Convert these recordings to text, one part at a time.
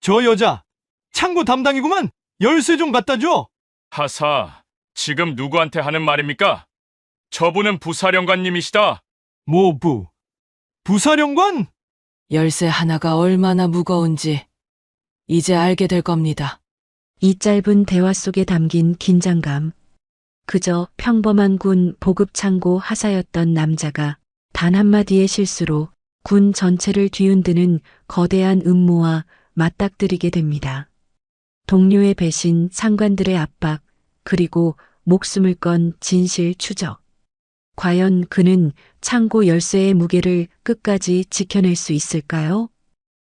저 여자 창고 담당이구만. 열쇠 좀 갖다 줘. 하사, 지금 누구한테 하는 말입니까? 저분은 부사령관님이시다. 부사령관? 열쇠 하나가 얼마나 무거운지 이제 알게 될 겁니다. 이 짧은 대화 속에 담긴 긴장감. 그저 평범한 군 보급창고 하사였던 남자가 단 한마디의 실수로 군 전체를 뒤흔드는 거대한 음모와 맞닥뜨리게 됩니다. 동료의 배신, 상관들의 압박, 그리고 목숨을 건 진실 추적. 과연 그는 창고 열쇠의 무게를 끝까지 지켜낼 수 있을까요?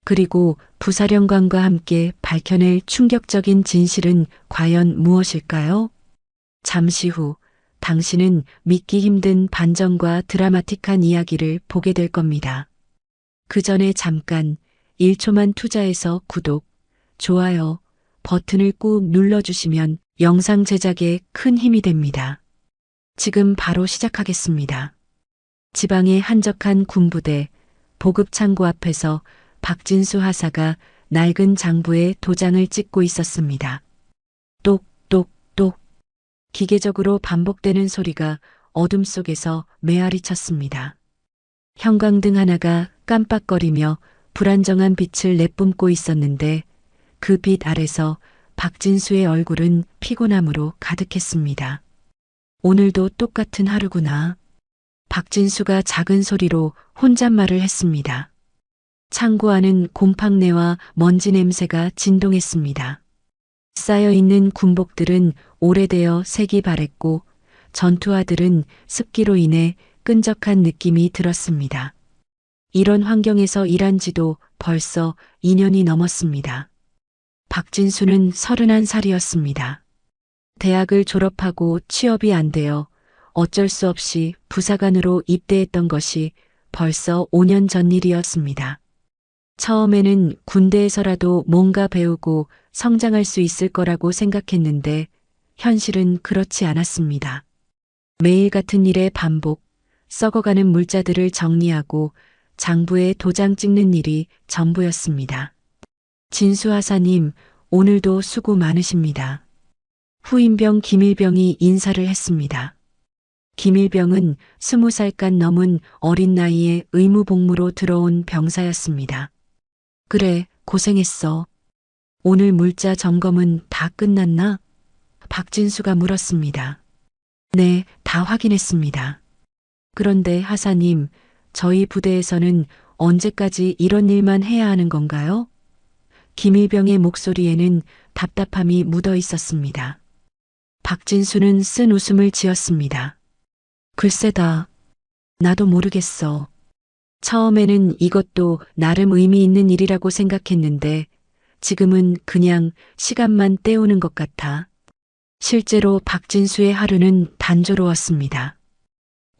그리고 부사령관과 함께 밝혀낼 충격적인 진실은 과연 무엇일까요? 잠시 후 당신은 믿기 힘든 반전과 드라마틱한 이야기를 보게 될 겁니다. 그 전에 잠깐 1초만 투자해서 구독, 좋아요 버튼을 꾹 눌러주시면 영상 제작에 큰 힘이 됩니다. 지금 바로 시작하겠습니다. 지방의 한적한 군부대, 보급창고 앞에서 박진수 하사가 낡은 장부에 도장을 찍고 있었습니다. 똑똑똑. 기계적으로 반복되는 소리가 어둠 속에서 메아리쳤습니다. 형광등 하나가 깜빡거리며 불안정한 빛을 내뿜고 있었는데 그 빛 아래서 박진수의 얼굴은 피곤함으로 가득했습니다. 오늘도 똑같은 하루구나. 박진수가 작은 소리로 혼잣말을 했습니다. 창고 안은 곰팡내와 먼지 냄새가 진동했습니다. 쌓여있는 군복들은 오래되어 색이 바랬고 전투화들은 습기로 인해 끈적한 느낌이 들었습니다. 이런 환경에서 일한 지도 벌써 2년이 넘었습니다. 박진수는 31살이었습니다. 대학을 졸업하고 취업이 안 되어 어쩔 수 없이 부사관으로 입대했던 것이 벌써 5년 전 일이었습니다. 처음에는 군대에서라도 뭔가 배우고 성장할 수 있을 거라고 생각했는데 현실은 그렇지 않았습니다. 매일 같은 일의 반복, 썩어가는 물자들을 정리하고 장부에 도장 찍는 일이 전부였습니다. 진수 하사님, 오늘도 수고 많으십니다. 후임병 김일병이 인사를 했습니다. 김일병은 20살간 넘은 어린 나이에 의무복무로 들어온 병사였습니다. 그래, 고생했어. 오늘 물자 점검은 다 끝났나? 박진수가 물었습니다. 네, 다 확인했습니다. 그런데 하사님, 저희 부대에서는 언제까지 이런 일만 해야 하는 건가요? 김일병의 목소리에는 답답함이 묻어 있었습니다. 박진수는 쓴 웃음을 지었습니다. 글쎄다. 나도 모르겠어. 처음에는 이것도 나름 의미 있는 일이라고 생각했는데 지금은 그냥 시간만 때우는 것 같아. 실제로 박진수의 하루는 단조로웠습니다.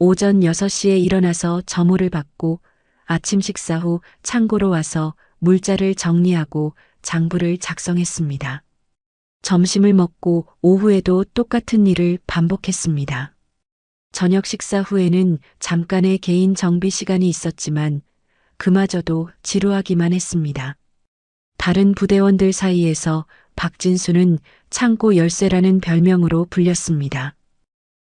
오전 6시에 일어나서 점호를 받고 아침 식사 후 창고로 와서 물자를 정리하고 장부를 작성했습니다. 점심을 먹고 오후에도 똑같은 일을 반복했습니다. 저녁 식사 후에는 잠깐의 개인 정비 시간이 있었지만 그마저도 지루하기만 했습니다. 다른 부대원들 사이에서 박진수는 창고 열쇠라는 별명으로 불렸습니다.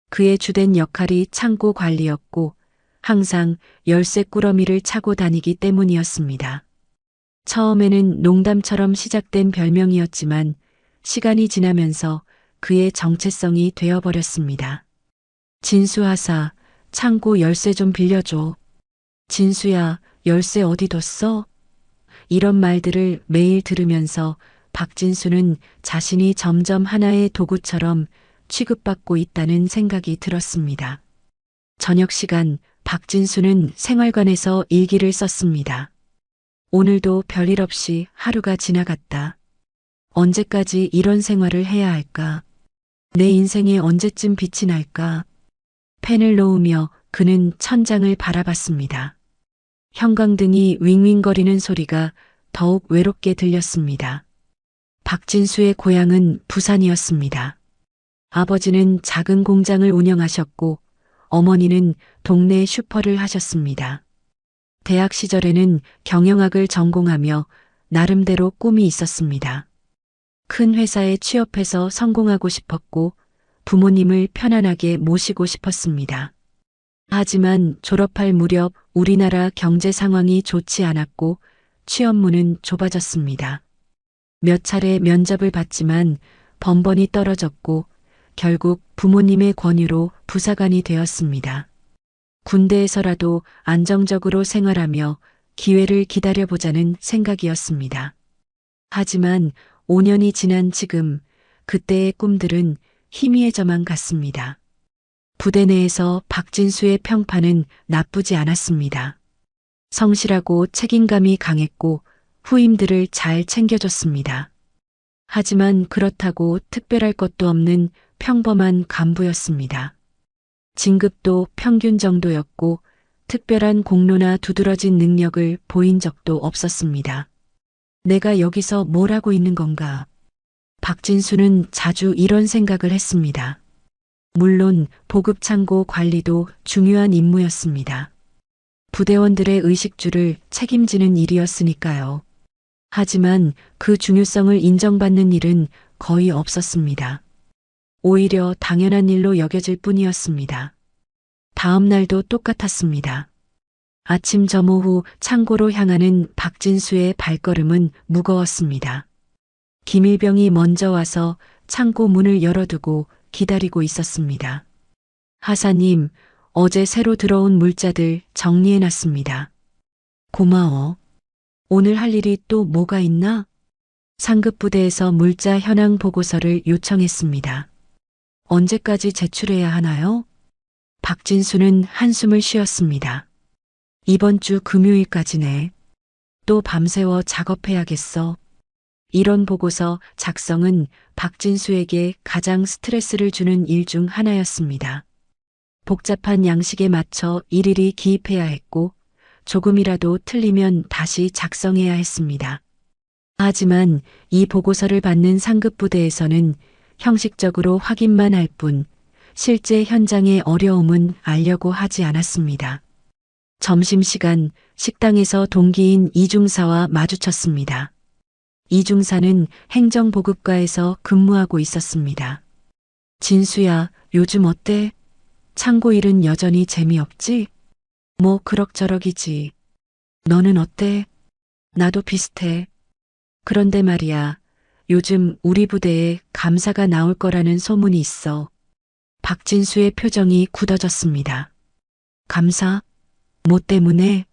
그의 주된 역할이 창고 관리였고 항상 열쇠 꾸러미를 차고 다니기 때문이었습니다. 처음에는 농담처럼 시작된 별명이었지만 시간이 지나면서 그의 정체성이 되어버렸습니다. 진수하사, 창고 열쇠 좀 빌려줘. 진수야, 열쇠 어디 뒀어? 이런 말들을 매일 들으면서 박진수는 자신이 점점 하나의 도구처럼 취급받고 있다는 생각이 들었습니다. 저녁 시간, 박진수는 생활관에서 일기를 썼습니다. 오늘도 별일 없이 하루가 지나갔다. 언제까지 이런 생활을 해야 할까? 내 인생에 언제쯤 빛이 날까? 펜을 놓으며 그는 천장을 바라봤습니다. 형광등이 윙윙거리는 소리가 더욱 외롭게 들렸습니다. 박진수의 고향은 부산이었습니다. 아버지는 작은 공장을 운영하셨고 어머니는 동네 슈퍼를 하셨습니다. 대학 시절에는 경영학을 전공하며 나름대로 꿈이 있었습니다. 큰 회사에 취업해서 성공하고 싶었고 부모님을 편안하게 모시고 싶었습니다. 하지만 졸업할 무렵 우리나라 경제 상황이 좋지 않았고 취업문은 좁아졌습니다. 몇 차례 면접을 봤지만 번번이 떨어졌고 결국 부모님의 권유로 부사관이 되었습니다. 군대에서라도 안정적으로 생활하며 기회를 기다려보자는 생각이었습니다. 하지만 5년이 지난 지금 그때의 꿈들은 희미해져만 갔습니다. 부대 내에서 박진수의 평판은 나쁘지 않았습니다. 성실하고 책임감이 강했고 후임들을 잘 챙겨줬습니다. 하지만 그렇다고 특별할 것도 없는 평범한 간부였습니다. 진급도 평균 정도였고 특별한 공로나 두드러진 능력을 보인 적도 없었습니다. 내가 여기서 뭘 하고 있는 건가? 박진수는 자주 이런 생각을 했습니다. 물론 보급창고 관리도 중요한 임무였습니다. 부대원들의 의식주를 책임지는 일이었으니까요. 하지만 그 중요성을 인정받는 일은 거의 없었습니다. 오히려 당연한 일로 여겨질 뿐이었습니다. 다음 날도 똑같았습니다. 아침 점호 후 창고로 향하는 박진수의 발걸음은 무거웠습니다. 김일병이 먼저 와서 창고 문을 열어두고 기다리고 있었습니다. 하사님, 어제 새로 들어온 물자들 정리해놨습니다. 고마워. 오늘 할 일이 또 뭐가 있나? 상급부대에서 물자 현황 보고서를 요청했습니다. 언제까지 제출해야 하나요? 박진수는 한숨을 쉬었습니다. 이번 주 금요일까지네. 또 밤새워 작업해야겠어. 이런 보고서 작성은 박진수에게 가장 스트레스를 주는 일 중 하나였습니다. 복잡한 양식에 맞춰 일일이 기입해야 했고 조금이라도 틀리면 다시 작성해야 했습니다. 하지만 이 보고서를 받는 상급부대에서는 형식적으로 확인만 할 뿐 실제 현장의 어려움은 알려고 하지 않았습니다. 점심시간 식당에서 동기인 이중사와 마주쳤습니다. 이중사는 행정보급과에서 근무하고 있었습니다. 진수야, 요즘 어때? 창고 일은 여전히 재미없지? 뭐 그럭저럭이지. 너는 어때? 나도 비슷해. 그런데 말이야, 요즘 우리 부대에 감사가 나올 거라는 소문이 있어. 박진수의 표정이 굳어졌습니다. 감사? 뭐 때문에?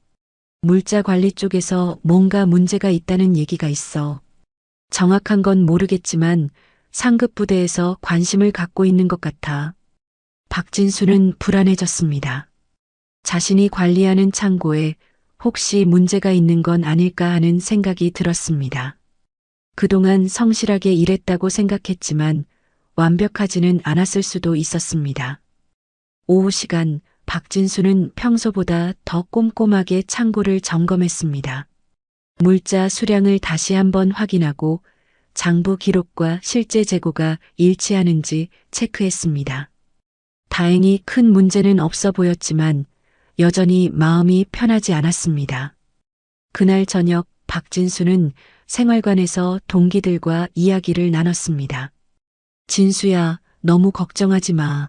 물자 관리 쪽에서 뭔가 문제가 있다는 얘기가 있어. 정확한 건 모르겠지만 상급 부대에서 관심을 갖고 있는 것 같아. 박진수는 불안해졌습니다. 자신이 관리하는 창고에 혹시 문제가 있는 건 아닐까 하는 생각이 들었습니다. 그동안 성실하게 일했다고 생각했지만 완벽하지는 않았을 수도 있었습니다. 오후 시간 박진수는 평소보다 더 꼼꼼하게 창고를 점검했습니다. 물자 수량을 다시 한번 확인하고 장부 기록과 실제 재고가 일치하는지 체크했습니다. 다행히 큰 문제는 없어 보였지만 여전히 마음이 편하지 않았습니다. 그날 저녁 박진수는 생활관에서 동기들과 이야기를 나눴습니다. 진수야, 너무 걱정하지 마.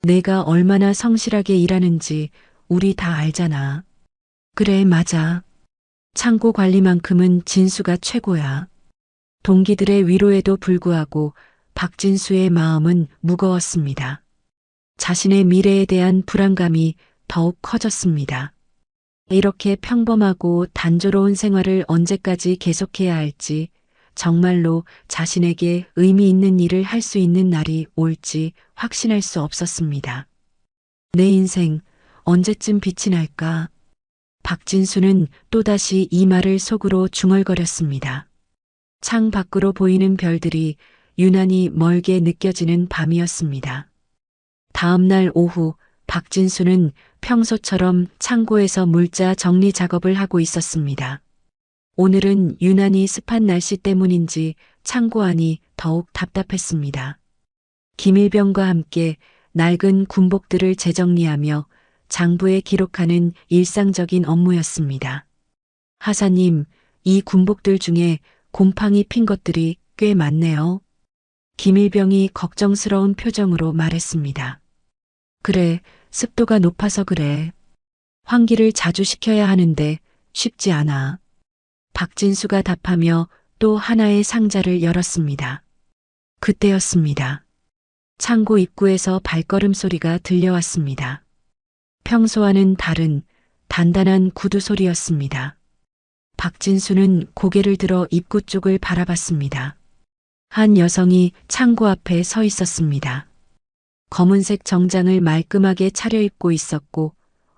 내가 얼마나 성실하게 일하는지 우리 다 알잖아. 그래, 맞아. 창고 관리만큼은 진수가 최고야. 동기들의 위로에도 불구하고 박진수의 마음은 무거웠습니다. 자신의 미래에 대한 불안감이 더욱 커졌습니다. 이렇게 평범하고 단조로운 생활을 언제까지 계속해야 할지, 정말로 자신에게 의미 있는 일을 할 수 있는 날이 올지 확신할 수 없었습니다. 내 인생 언제쯤 빛이 날까? 박진수는 또다시 이 말을 속으로 중얼거렸습니다. 창 밖으로 보이는 별들이 유난히 멀게 느껴지는 밤이었습니다. 다음 날 오후 박진수는 평소처럼 창고에서 물자 정리 작업을 하고 있었습니다. 오늘은 유난히 습한 날씨 때문인지 창고 안이 더욱 답답했습니다. 김일병과 함께 낡은 군복들을 재정리하며 장부에 기록하는 일상적인 업무였습니다. 하사님, 이 군복들 중에 곰팡이 핀 것들이 꽤 많네요. 김일병이 걱정스러운 표정으로 말했습니다. 그래, 습도가 높아서 그래. 환기를 자주 시켜야 하는데 쉽지 않아. 박진수가 답하며 또 하나의 상자를 열었습니다. 그때였습니다. 창고 입구에서 발걸음 소리가 들려왔습니다. 평소와는 다른 단단한 구두 소리였습니다. 박진수는 고개를 들어 입구 쪽을 바라봤습니다. 한 여성이 창고 앞에 서 있었습니다. 검은색 정장을 말끔하게 차려입고 있었고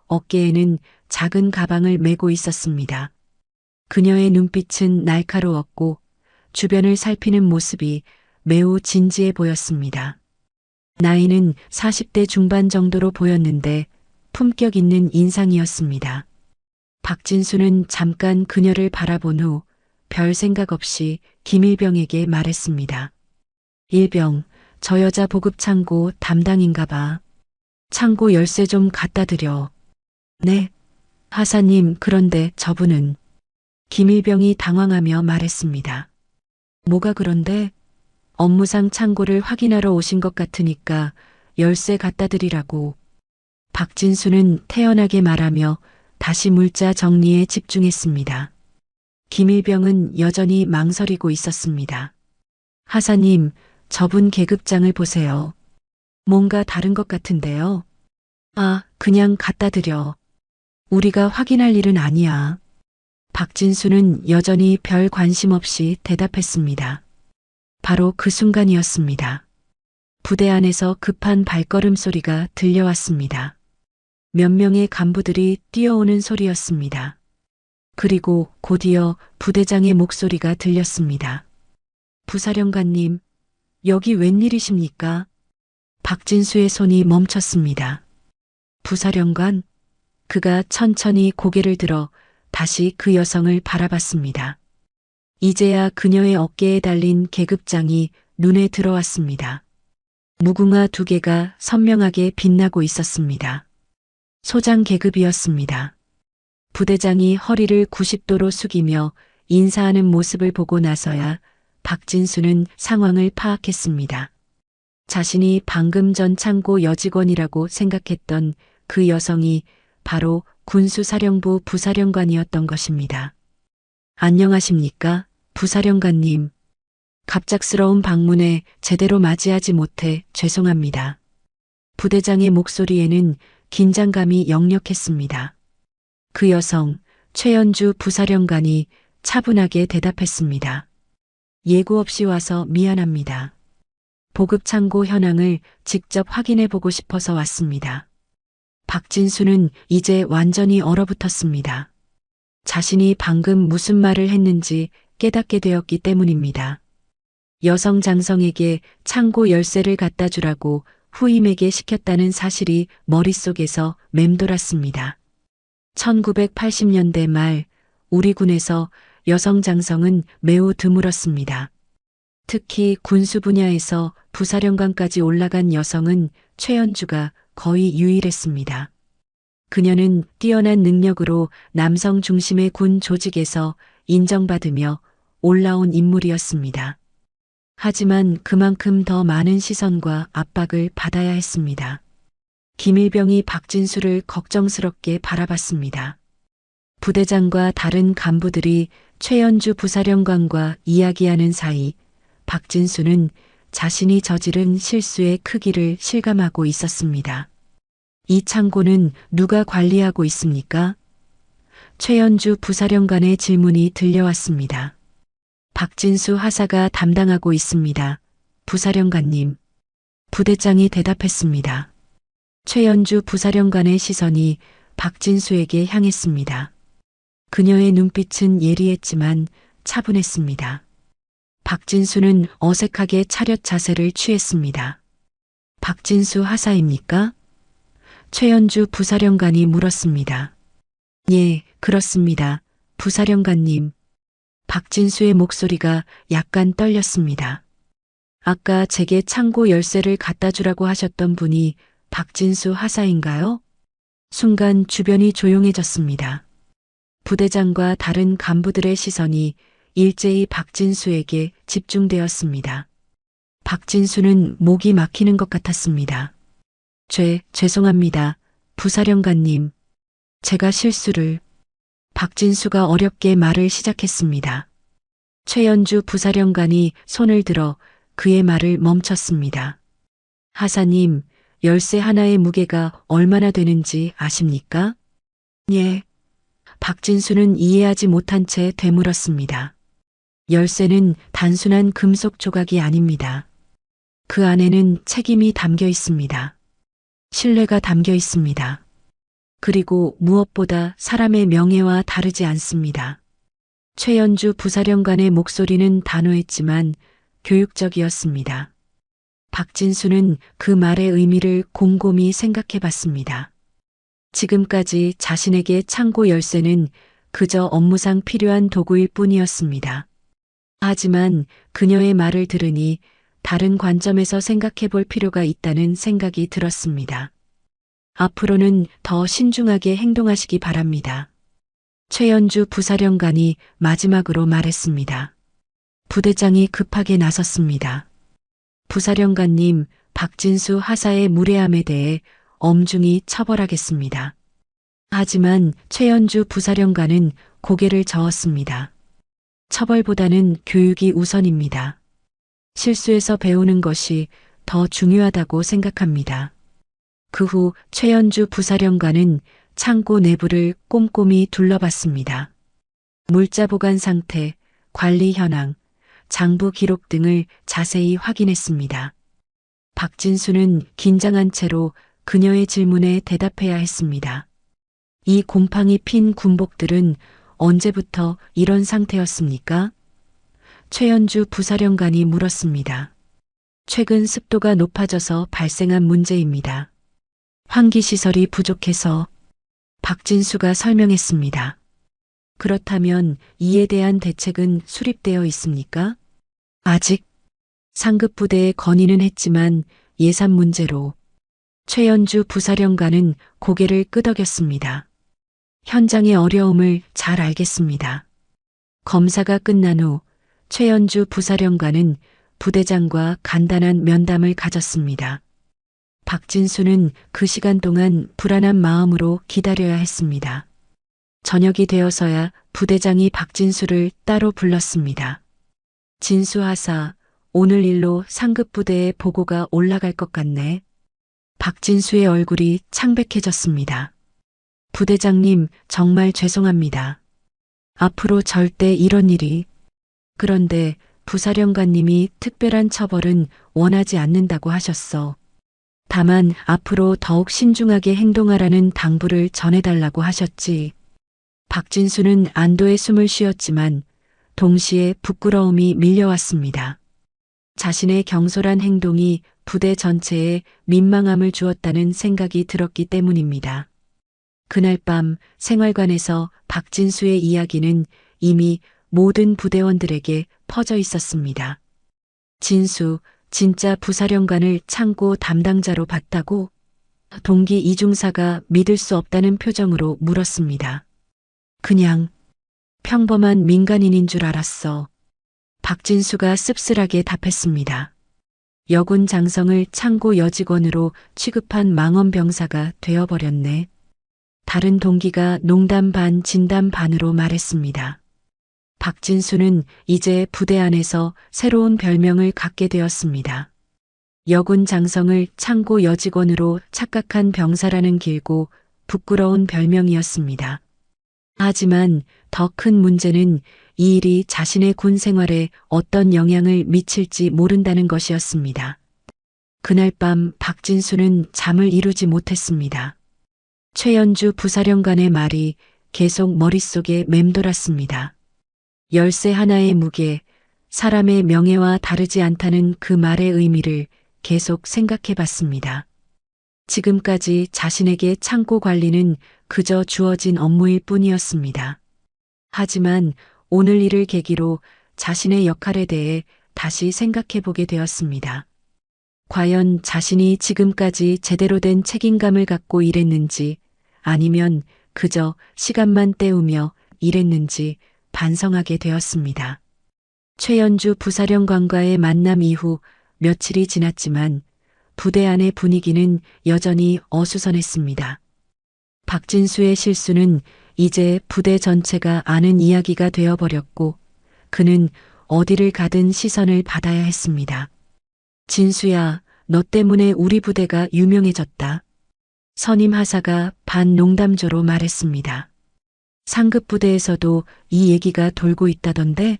어깨에는 작은 가방을 메고 있었습니다. 그녀의 눈빛은 날카로웠고 주변을 살피는 모습이 매우 진지해 보였습니다. 나이는 40대 중반 정도로 보였는데 품격 있는 인상이었습니다. 박진수는 잠깐 그녀를 바라본 후 별 생각 없이 김일병에게 말했습니다. 일병, 저 여자 보급 창고 담당인가 봐. 창고 열쇠 좀 갖다 드려. 네. 하사님, 그런데 저분은? 김일병이 당황하며 말했습니다. 뭐가 그런데? 업무상 창고를 확인하러 오신 것 같으니까 열쇠 갖다 드리라고. 박진수는 태연하게 말하며 다시 물자 정리에 집중했습니다. 김일병은 여전히 망설이고 있었습니다. 하사님, 저분 계급장을 보세요. 뭔가 다른 것 같은데요. 아, 그냥 갖다 드려. 우리가 확인할 일은 아니야. 박진수는 여전히 별 관심 없이 대답했습니다. 바로 그 순간이었습니다. 부대 안에서 급한 발걸음 소리가 들려왔습니다. 몇 명의 간부들이 뛰어오는 소리였습니다. 그리고 곧이어 부대장의 목소리가 들렸습니다. 부사령관님, 여기 웬일이십니까? 박진수의 손이 멈췄습니다. 부사령관? 그가 천천히 고개를 들어 다시 그 여성을 바라봤습니다. 이제야 그녀의 어깨에 달린 계급장이 눈에 들어왔습니다. 무궁화 2개가 선명하게 빛나고 있었습니다. 소장 계급이었습니다. 부대장이 허리를 90도로 숙이며 인사하는 모습을 보고 나서야 박진수는 상황을 파악했습니다. 자신이 방금 전 창고 여직원이라고 생각했던 그 여성이 바로 군수사령부 부사령관이었던 것입니다. 안녕하십니까, 부사령관님. 갑작스러운 방문에 제대로 맞이하지 못해 죄송합니다. 부대장의 목소리에는 긴장감이 역력했습니다. 그 여성, 최연주 부사령관이 차분하게 대답했습니다. 예고 없이 와서 미안합니다. 보급창고 현황을 직접 확인해 보고 싶어서 왔습니다. 박진수는 이제 완전히 얼어붙었습니다. 자신이 방금 무슨 말을 했는지 깨닫게 되었기 때문입니다. 여성 장성에게 창고 열쇠를 갖다 주라고 후임에게 시켰다는 사실이 머릿속에서 맴돌았습니다. 1980년대 말 우리 군에서 여성 장성은 매우 드물었습니다. 특히 군수 분야에서 부사령관까지 올라간 여성은 최연주가 거의 유일했습니다. 그녀는 뛰어난 능력으로 남성 중심의 군 조직에서 인정받으며 올라온 인물이었습니다. 하지만 그만큼 더 많은 시선과 압박을 받아야 했습니다. 김일병이 박진수를 걱정스럽게 바라봤습니다. 부대장과 다른 간부들이 최연주 부사령관과 이야기하는 사이 박진수는 자신이 저지른 실수의 크기를 실감하고 있었습니다. 이 창고는 누가 관리하고 있습니까? 최연주 부사령관의 질문이 들려왔습니다. 박진수 하사가 담당하고 있습니다. 부사령관님. 부대장이 대답했습니다. 최연주 부사령관의 시선이 박진수에게 향했습니다. 그녀의 눈빛은 예리했지만 차분했습니다. 박진수는 어색하게 차렷 자세를 취했습니다. 박진수 하사입니까? 최연주 부사령관이 물었습니다. 예, 그렇습니다. 부사령관님. 박진수의 목소리가 약간 떨렸습니다. 아까 제게 창고 열쇠를 갖다 주라고 하셨던 분이 박진수 하사인가요? 순간 주변이 조용해졌습니다. 부대장과 다른 간부들의 시선이 일제히 박진수에게 집중되었습니다. 박진수는 목이 막히는 것 같았습니다. 죄송합니다. 부사령관님. 제가 실수를. 박진수가 어렵게 말을 시작했습니다. 최연주 부사령관이 손을 들어 그의 말을 멈췄습니다. 하사님, 열쇠 하나의 무게가 얼마나 되는지 아십니까? 예. 박진수는 이해하지 못한 채 되물었습니다. 열쇠는 단순한 금속 조각이 아닙니다. 그 안에는 책임이 담겨 있습니다. 신뢰가 담겨 있습니다. 그리고 무엇보다 사람의 명예와 다르지 않습니다. 최연주 부사령관의 목소리는 단호했지만 교육적이었습니다. 박진수는 그 말의 의미를 곰곰이 생각해 봤습니다. 지금까지 자신에게 창고 열쇠는 그저 업무상 필요한 도구일 뿐이었습니다. 하지만 그녀의 말을 들으니 다른 관점에서 생각해 볼 필요가 있다는 생각이 들었습니다. 앞으로는 더 신중하게 행동하시기 바랍니다. 최연주 부사령관이 마지막으로 말했습니다. 부대장이 급하게 나섰습니다. 부사령관님, 박진수 하사의 무례함에 대해 엄중히 처벌하겠습니다. 하지만 최연주 부사령관은 고개를 저었습니다. 처벌보다는 교육이 우선입니다. 실수에서 배우는 것이 더 중요하다고 생각합니다. 그 후 최연주 부사령관은 창고 내부를 꼼꼼히 둘러봤습니다. 물자 보관 상태, 관리 현황, 장부 기록 등을 자세히 확인했습니다. 박진수는 긴장한 채로 그녀의 질문에 대답해야 했습니다. 이 곰팡이 핀 군복들은 언제부터 이런 상태였습니까? 최연주 부사령관이 물었습니다. 최근 습도가 높아져서 발생한 문제입니다. 환기시설이 부족해서 박진수가 설명했습니다. 그렇다면 이에 대한 대책은 수립되어 있습니까? 아직 상급 부대에 건의는 했지만 예산 문제로. 최연주 부사령관은 고개를 끄덕였습니다. 현장의 어려움을 잘 알겠습니다. 검사가 끝난 후 최연주 부사령관은 부대장과 간단한 면담을 가졌습니다. 박진수는 그 시간 동안 불안한 마음으로 기다려야 했습니다. 저녁이 되어서야 부대장이 박진수를 따로 불렀습니다. 진수하사, 오늘 일로 상급 부대에 보고가 올라갈 것 같네. 박진수의 얼굴이 창백해졌습니다. 부대장님, 정말 죄송합니다. 앞으로 절대 이런 일이. 그런데 부사령관님이 특별한 처벌은 원하지 않는다고 하셨어. 다만 앞으로 더욱 신중하게 행동하라는 당부를 전해달라고 하셨지. 박진수는 안도의 숨을 쉬었지만 동시에 부끄러움이 밀려왔습니다. 자신의 경솔한 행동이 부대 전체에 민망함을 주었다는 생각이 들었기 때문입니다. 그날 밤 생활관에서 박진수의 이야기는 이미 모든 부대원들에게 퍼져 있었습니다. 진수, 진짜 부사령관을 창고 담당자로 봤다고? 동기 이중사가 믿을 수 없다는 표정으로 물었습니다. 그냥 평범한 민간인인 줄 알았어. 박진수가 씁쓸하게 답했습니다. 여군 장성을 창고 여직원으로 취급한 망언병사가 되어버렸네. 다른 동기가 농담 반 진담 반으로 말했습니다. 박진수는 이제 부대 안에서 새로운 별명을 갖게 되었습니다. 여군 장성을 창고 여직원으로 착각한 병사라는 길고 부끄러운 별명이었습니다. 하지만 더 큰 문제는 이 일이 자신의 군 생활에 어떤 영향을 미칠지 모른다는 것이었습니다. 그날 밤 박진수는 잠을 이루지 못했습니다. 최연주 부사령관의 말이 계속 머릿속에 맴돌았습니다. 열쇠 하나의 무게, 사람의 명예와 다르지 않다는 그 말의 의미를 계속 생각해 봤습니다. 지금까지 자신에게 창고 관리는 그저 주어진 업무일 뿐이었습니다. 하지만 오늘 일을 계기로 자신의 역할에 대해 다시 생각해 보게 되었습니다. 과연 자신이 지금까지 제대로 된 책임감을 갖고 일했는지 아니면 그저 시간만 때우며 이랬는지 반성하게 되었습니다. 최연주 부사령관과의 만남 이후 며칠이 지났지만 부대 안의 분위기는 여전히 어수선했습니다. 박진수의 실수는 이제 부대 전체가 아는 이야기가 되어버렸고 그는 어디를 가든 시선을 받아야 했습니다. 진수야, 너 때문에 우리 부대가 유명해졌다. 선임 하사가 반농담조로 말했습니다. 상급 부대에서도 이 얘기가 돌고 있다던데?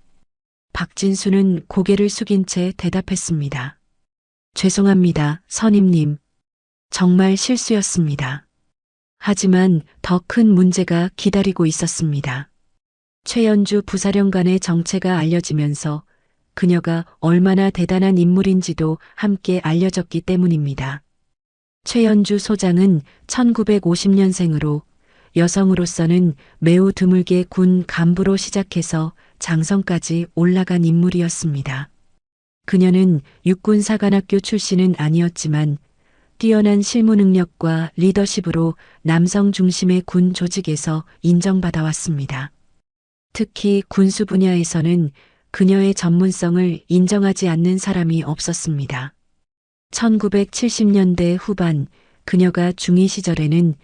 박진수는 고개를 숙인 채 대답했습니다. 죄송합니다, 선임님. 정말 실수였습니다. 하지만 더 큰 문제가 기다리고 있었습니다. 최연주 부사령관의 정체가 알려지면서 그녀가 얼마나 대단한 인물인지도 함께 알려졌기 때문입니다. 최연주 소장은 1950년생으로 여성으로서는 매우 드물게 군 간부로 시작해서 장성까지 올라간 인물이었습니다. 그녀는 육군사관학교 출신은 아니었지만 뛰어난 실무 능력과 리더십으로 남성 중심의 군 조직에서 인정받아왔습니다. 특히 군수 분야에서는 그녀의 전문성을 인정하지 않는 사람이 없었습니다. 1970년대 후반 그녀가 중위 시절에는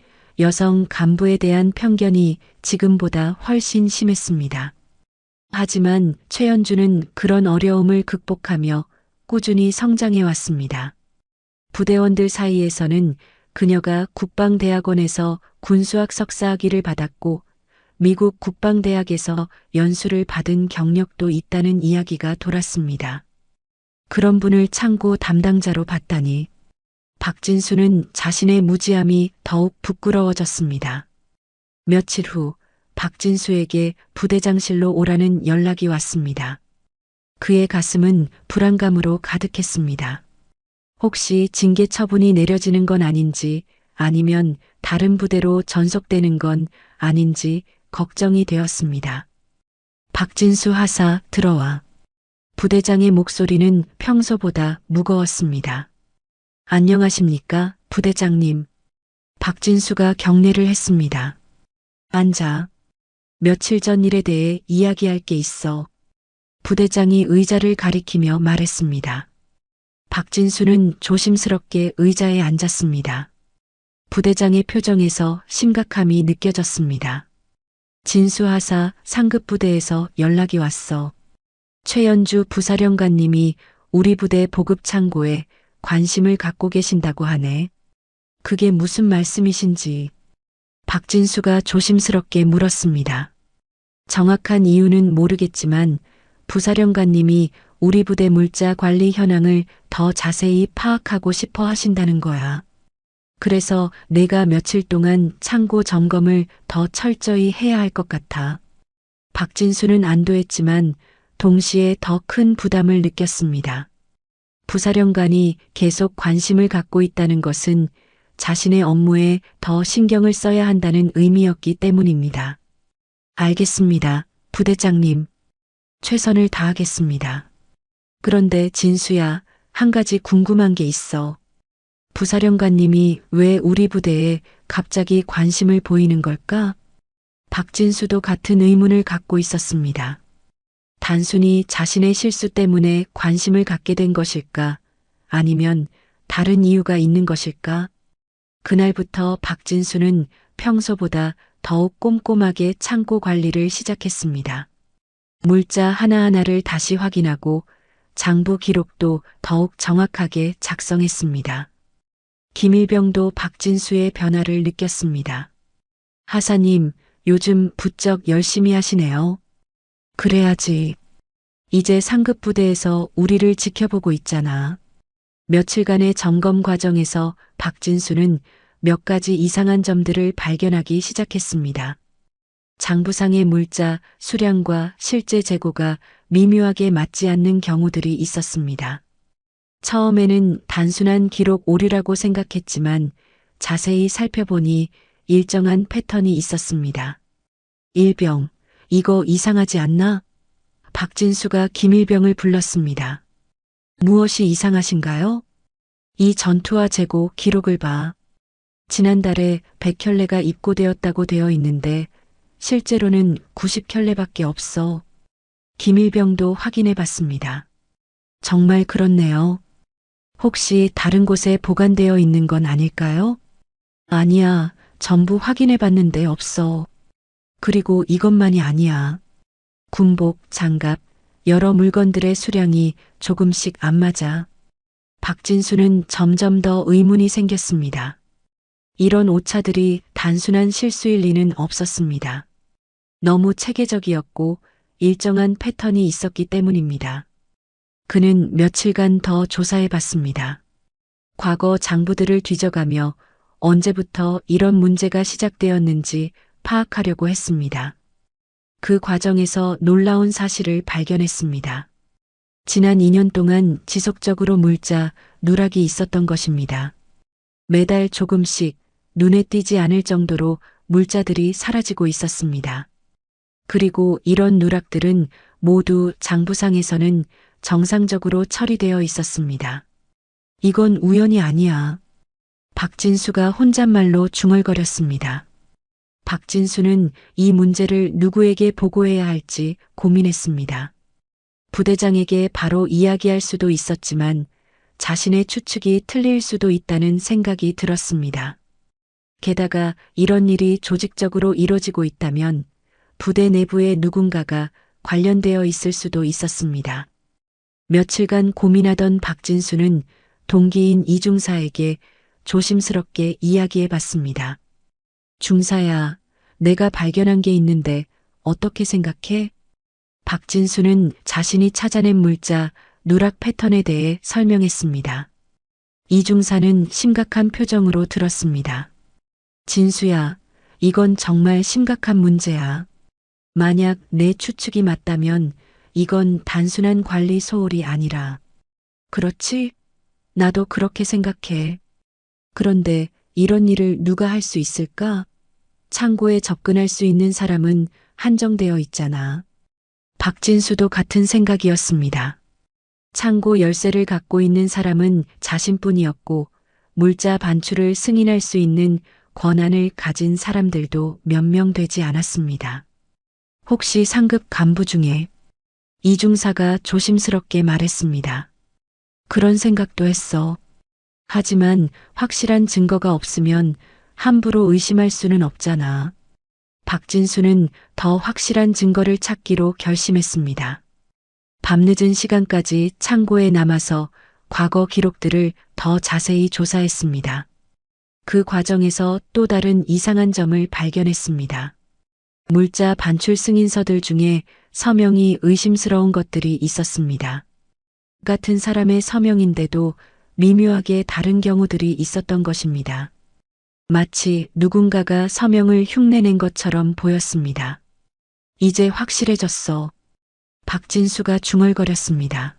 여성 간부에 대한 편견이 지금보다 훨씬 심했습니다. 하지만 최연주는 그런 어려움을 극복하며 꾸준히 성장해 왔습니다. 부대원들 사이에서는 그녀가 국방대학원에서 군수학 석사학위를 받았고 미국 국방대학에서 연수를 받은 경력도 있다는 이야기가 돌았습니다. 그런 분을 창고 담당자로 봤다니 박진수는 자신의 무지함이 더욱 부끄러워졌습니다. 며칠 후 박진수에게 부대장실로 오라는 연락이 왔습니다. 그의 가슴은 불안감으로 가득했습니다. 혹시 징계 처분이 내려지는 건 아닌지 아니면 다른 부대로 전속되는 건 아닌지 걱정이 되었습니다. 박진수 하사 들어와. 부대장의 목소리는 평소보다 무거웠습니다. 안녕하십니까, 부대장님. 박진수가 경례를 했습니다. 앉아. 며칠 전 일에 대해 이야기할 게 있어. 부대장이 의자를 가리키며 말했습니다. 박진수는 조심스럽게 의자에 앉았습니다. 부대장의 표정에서 심각함이 느껴졌습니다. 진수하사 상급 부대에서 연락이 왔어. 최연주 부사령관님이 우리 부대 보급 창고에 관심을 갖고 계신다고 하네. 그게 무슨 말씀이신지. 박진수가 조심스럽게 물었습니다. 정확한 이유는 모르겠지만 부사령관님이 우리 부대 물자 관리 현황을 더 자세히 파악하고 싶어 하신다는 거야. 그래서 내가 며칠 동안 창고 점검을 더 철저히 해야 할 것 같아. 박진수는 안도했지만 동시에 더 큰 부담을 느꼈습니다. 부사령관이 계속 관심을 갖고 있다는 것은 자신의 업무에 더 신경을 써야 한다는 의미였기 때문입니다. 알겠습니다, 부대장님. 최선을 다하겠습니다. 그런데 진수야, 한 가지 궁금한 게 있어. 부사령관님이 왜 우리 부대에 갑자기 관심을 보이는 걸까? 박진수도 같은 의문을 갖고 있었습니다. 단순히 자신의 실수 때문에 관심을 갖게 된 것일까? 아니면 다른 이유가 있는 것일까? 그날부터 박진수는 평소보다 더욱 꼼꼼하게 창고 관리를 시작했습니다. 물자 하나하나를 다시 확인하고 장부 기록도 더욱 정확하게 작성했습니다. 김일병도 박진수의 변화를 느꼈습니다. 하사님, 요즘 부쩍 열심히 하시네요. 그래야지. 이제 상급 부대에서 우리를 지켜보고 있잖아. 며칠간의 점검 과정에서 박진수는 몇 가지 이상한 점들을 발견하기 시작했습니다. 장부상의 물자, 수량과 실제 재고가 미묘하게 맞지 않는 경우들이 있었습니다. 처음에는 단순한 기록 오류라고 생각했지만 자세히 살펴보니 일정한 패턴이 있었습니다. 일병, 이거 이상하지 않나? 박진수가 김일병을 불렀습니다. 무엇이 이상하신가요? 이 전투와 재고 기록을 봐. 지난달에 백혈레가 입고되었다고 되어 있는데 실제로는 90켤레밖에 없어. 김일병도 확인해 봤습니다. 정말 그렇네요. 혹시 다른 곳에 보관되어 있는 건 아닐까요? 아니야. 전부 확인해 봤는데 없어. 그리고 이것만이 아니야. 군복, 장갑, 여러 물건들의 수량이 조금씩 안 맞아. 박진수는 점점 더 의문이 생겼습니다. 이런 오차들이 단순한 실수일 리는 없었습니다. 너무 체계적이었고 일정한 패턴이 있었기 때문입니다. 그는 며칠간 더 조사해 봤습니다. 과거 장부들을 뒤져가며 언제부터 이런 문제가 시작되었는지 파악하려고 했습니다. 그 과정에서 놀라운 사실을 발견했습니다. 지난 2년 동안 지속적으로 물자, 누락이 있었던 것입니다. 매달 조금씩 눈에 띄지 않을 정도로 물자들이 사라지고 있었습니다. 그리고 이런 누락들은 모두 장부상에서는 정상적으로 처리되어 있었습니다. 이건 우연이 아니야. 박진수가 혼잣말로 중얼거렸습니다. 박진수는 이 문제를 누구에게 보고해야 할지 고민했습니다. 부대장에게 바로 이야기할 수도 있었지만 자신의 추측이 틀릴 수도 있다는 생각이 들었습니다. 게다가 이런 일이 조직적으로 이뤄지고 있다면 부대 내부의 누군가가 관련되어 있을 수도 있었습니다. 며칠간 고민하던 박진수는 동기인 이중사에게 조심스럽게 이야기해 봤습니다. 중사야, 내가 발견한 게 있는데 어떻게 생각해? 박진수는 자신이 찾아낸 물자, 누락 패턴에 대해 설명했습니다. 이중사는 심각한 표정으로 들었습니다. 진수야, 이건 정말 심각한 문제야. 만약 내 추측이 맞다면 이건 단순한 관리 소홀이 아니라. 그렇지? 나도 그렇게 생각해. 그런데 이런 일을 누가 할 수 있을까? 창고에 접근할 수 있는 사람은 한정되어 있잖아. 박진수도 같은 생각이었습니다. 창고 열쇠를 갖고 있는 사람은 자신뿐이었고 물자 반출을 승인할 수 있는 권한을 가진 사람들도 몇 명 되지 않았습니다. 혹시 상급 간부 중에 이중사가 조심스럽게 말했습니다. 그런 생각도 했어. 하지만 확실한 증거가 없으면 함부로 의심할 수는 없잖아. 박진수는 더 확실한 증거를 찾기로 결심했습니다. 밤늦은 시간까지 창고에 남아서 과거 기록들을 더 자세히 조사했습니다. 그 과정에서 또 다른 이상한 점을 발견했습니다. 물자 반출 승인서들 중에 서명이 의심스러운 것들이 있었습니다. 같은 사람의 서명인데도 미묘하게 다른 경우들이 있었던 것입니다. 마치 누군가가 서명을 흉내낸 것처럼 보였습니다. 이제 확실해졌어. 박진수가 중얼거렸습니다.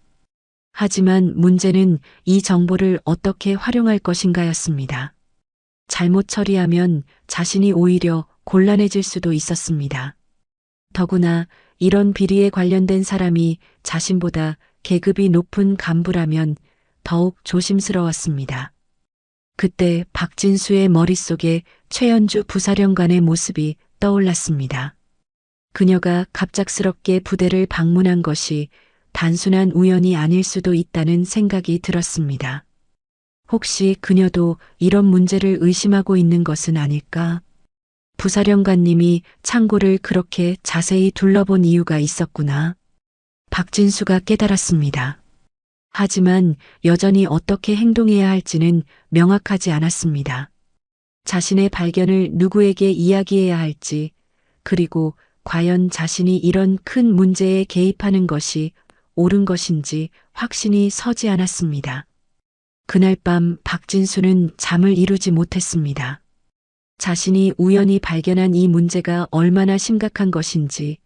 하지만 문제는 이 정보를 어떻게 활용할 것인가였습니다. 잘못 처리하면 자신이 오히려 곤란해질 수도 있었습니다. 더구나 이런 비리에 관련된 사람이 자신보다 계급이 높은 간부라면 더욱 조심스러웠습니다. 그때 박진수의 머릿속에 최연주 부사령관의 모습이 떠올랐습니다. 그녀가 갑작스럽게 부대를 방문한 것이 단순한 우연이 아닐 수도 있다는 생각이 들었습니다. 혹시 그녀도 이런 문제를 의심하고 있는 것은 아닐까? 부사령관님이 창고를 그렇게 자세히 둘러본 이유가 있었구나. 박진수가 깨달았습니다. 하지만 여전히 어떻게 행동해야 할지는 명확하지 않았습니다. 자신의 발견을 누구에게 이야기해야 할지, 그리고 과연 자신이 이런 큰 문제에 개입하는 것이 옳은 것인지 확신이 서지 않았습니다. 그날 밤 박진수는 잠을 이루지 못했습니다. 자신이 우연히 발견한 이 문제가 얼마나 심각한 것인지,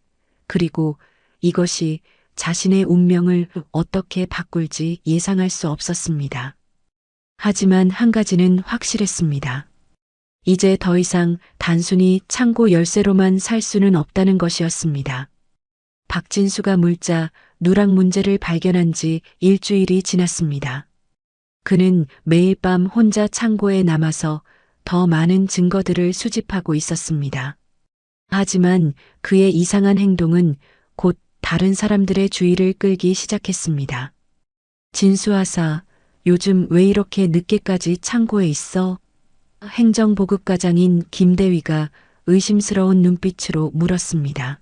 그리고 이것이 자신의 운명을 어떻게 바꿀지 예상할 수 없었습니다. 하지만 한 가지는 확실했습니다. 이제 더 이상 단순히 창고 열쇠로만 살 수는 없다는 것이었습니다. 박진수가 물자, 누락 문제를 발견한 지 일주일이 지났습니다. 그는 매일 밤 혼자 창고에 남아서 더 많은 증거들을 수집하고 있었습니다. 하지만 그의 이상한 행동은 곧 다른 사람들의 주의를 끌기 시작했습니다. 진수하사, 요즘 왜 이렇게 늦게까지 창고에 있어? 행정보급과장인 김대위가 의심스러운 눈빛으로 물었습니다.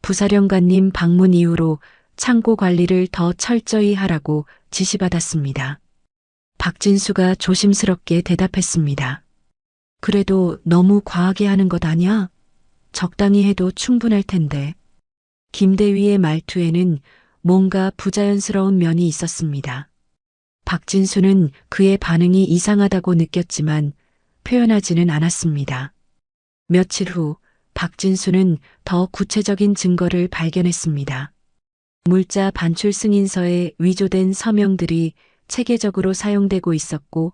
부사령관님 방문 이후로 창고 관리를 더 철저히 하라고 지시받았습니다. 박진수가 조심스럽게 대답했습니다. 그래도 너무 과하게 하는 것 아냐? 적당히 해도 충분할 텐데. 김대위의 말투에는 뭔가 부자연스러운 면이 있었습니다. 박진수는 그의 반응이 이상하다고 느꼈지만 표현하지는 않았습니다. 며칠 후 박진수는 더 구체적인 증거를 발견했습니다. 물자 반출 승인서에 위조된 서명들이 체계적으로 사용되고 있었고,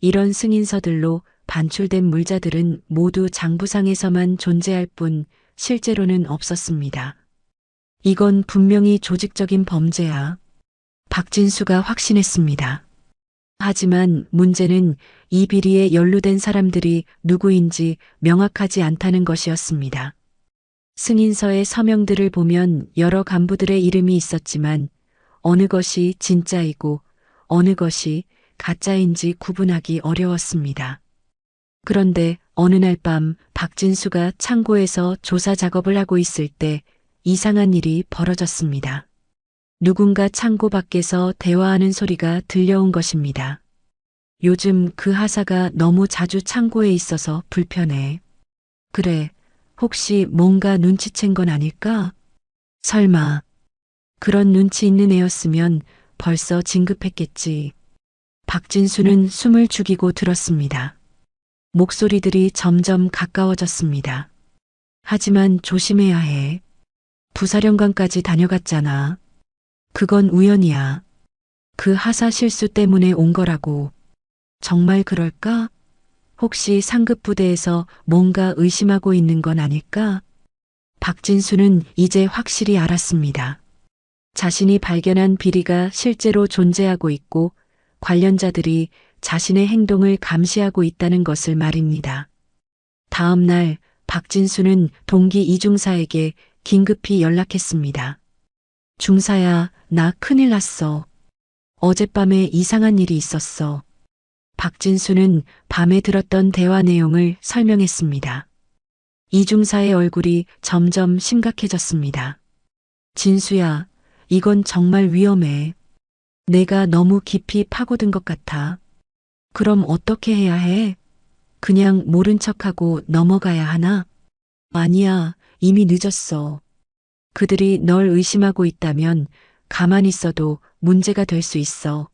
이런 승인서들로 반출된 물자들은 모두 장부상에서만 존재할 뿐 실제로는 없었습니다. 이건 분명히 조직적인 범죄야. 박진수가 확신했습니다. 하지만 문제는 이 비리에 연루된 사람들이 누구인지 명확하지 않다는 것이었습니다. 승인서의 서명들을 보면 여러 간부들의 이름이 있었지만 어느 것이 진짜이고 어느 것이 가짜인지 구분하기 어려웠습니다. 그런데 어느 날 밤 박진수가 창고에서 조사 작업을 하고 있을 때 이상한 일이 벌어졌습니다. 누군가 창고 밖에서 대화하는 소리가 들려온 것입니다. 요즘 그 하사가 너무 자주 창고에 있어서 불편해. 그래, 혹시 뭔가 눈치챈 건 아닐까? 설마, 그런 눈치 있는 애였으면 벌써 진급했겠지. 박진수는 숨을 죽이고 들었습니다. 목소리들이 점점 가까워졌습니다. 하지만 조심해야 해. 부사령관까지 다녀갔잖아. 그건 우연이야. 그 하사 실수 때문에 온 거라고. 정말 그럴까? 혹시 상급 부대에서 뭔가 의심하고 있는 건 아닐까? 박진수는 이제 확실히 알았습니다. 자신이 발견한 비리가 실제로 존재하고 있고 관련자들이 자신의 행동을 감시하고 있다는 것을 말입니다. 다음 날 박진수는 동기 이중사에게 긴급히 연락했습니다. 중사야, 나 큰일 났어. 어젯밤에 이상한 일이 있었어. 박진수는 밤에 들었던 대화 내용을 설명했습니다. 이중사의 얼굴이 점점 심각해졌습니다. 진수야, 이건 정말 위험해. 내가 너무 깊이 파고든 것 같아. 그럼 어떻게 해야 해? 그냥 모른 척하고 넘어가야 하나? 아니야, 이미 늦었어. 그들이 널 의심하고 있다면 가만히 있어도 문제가 될 수 있어.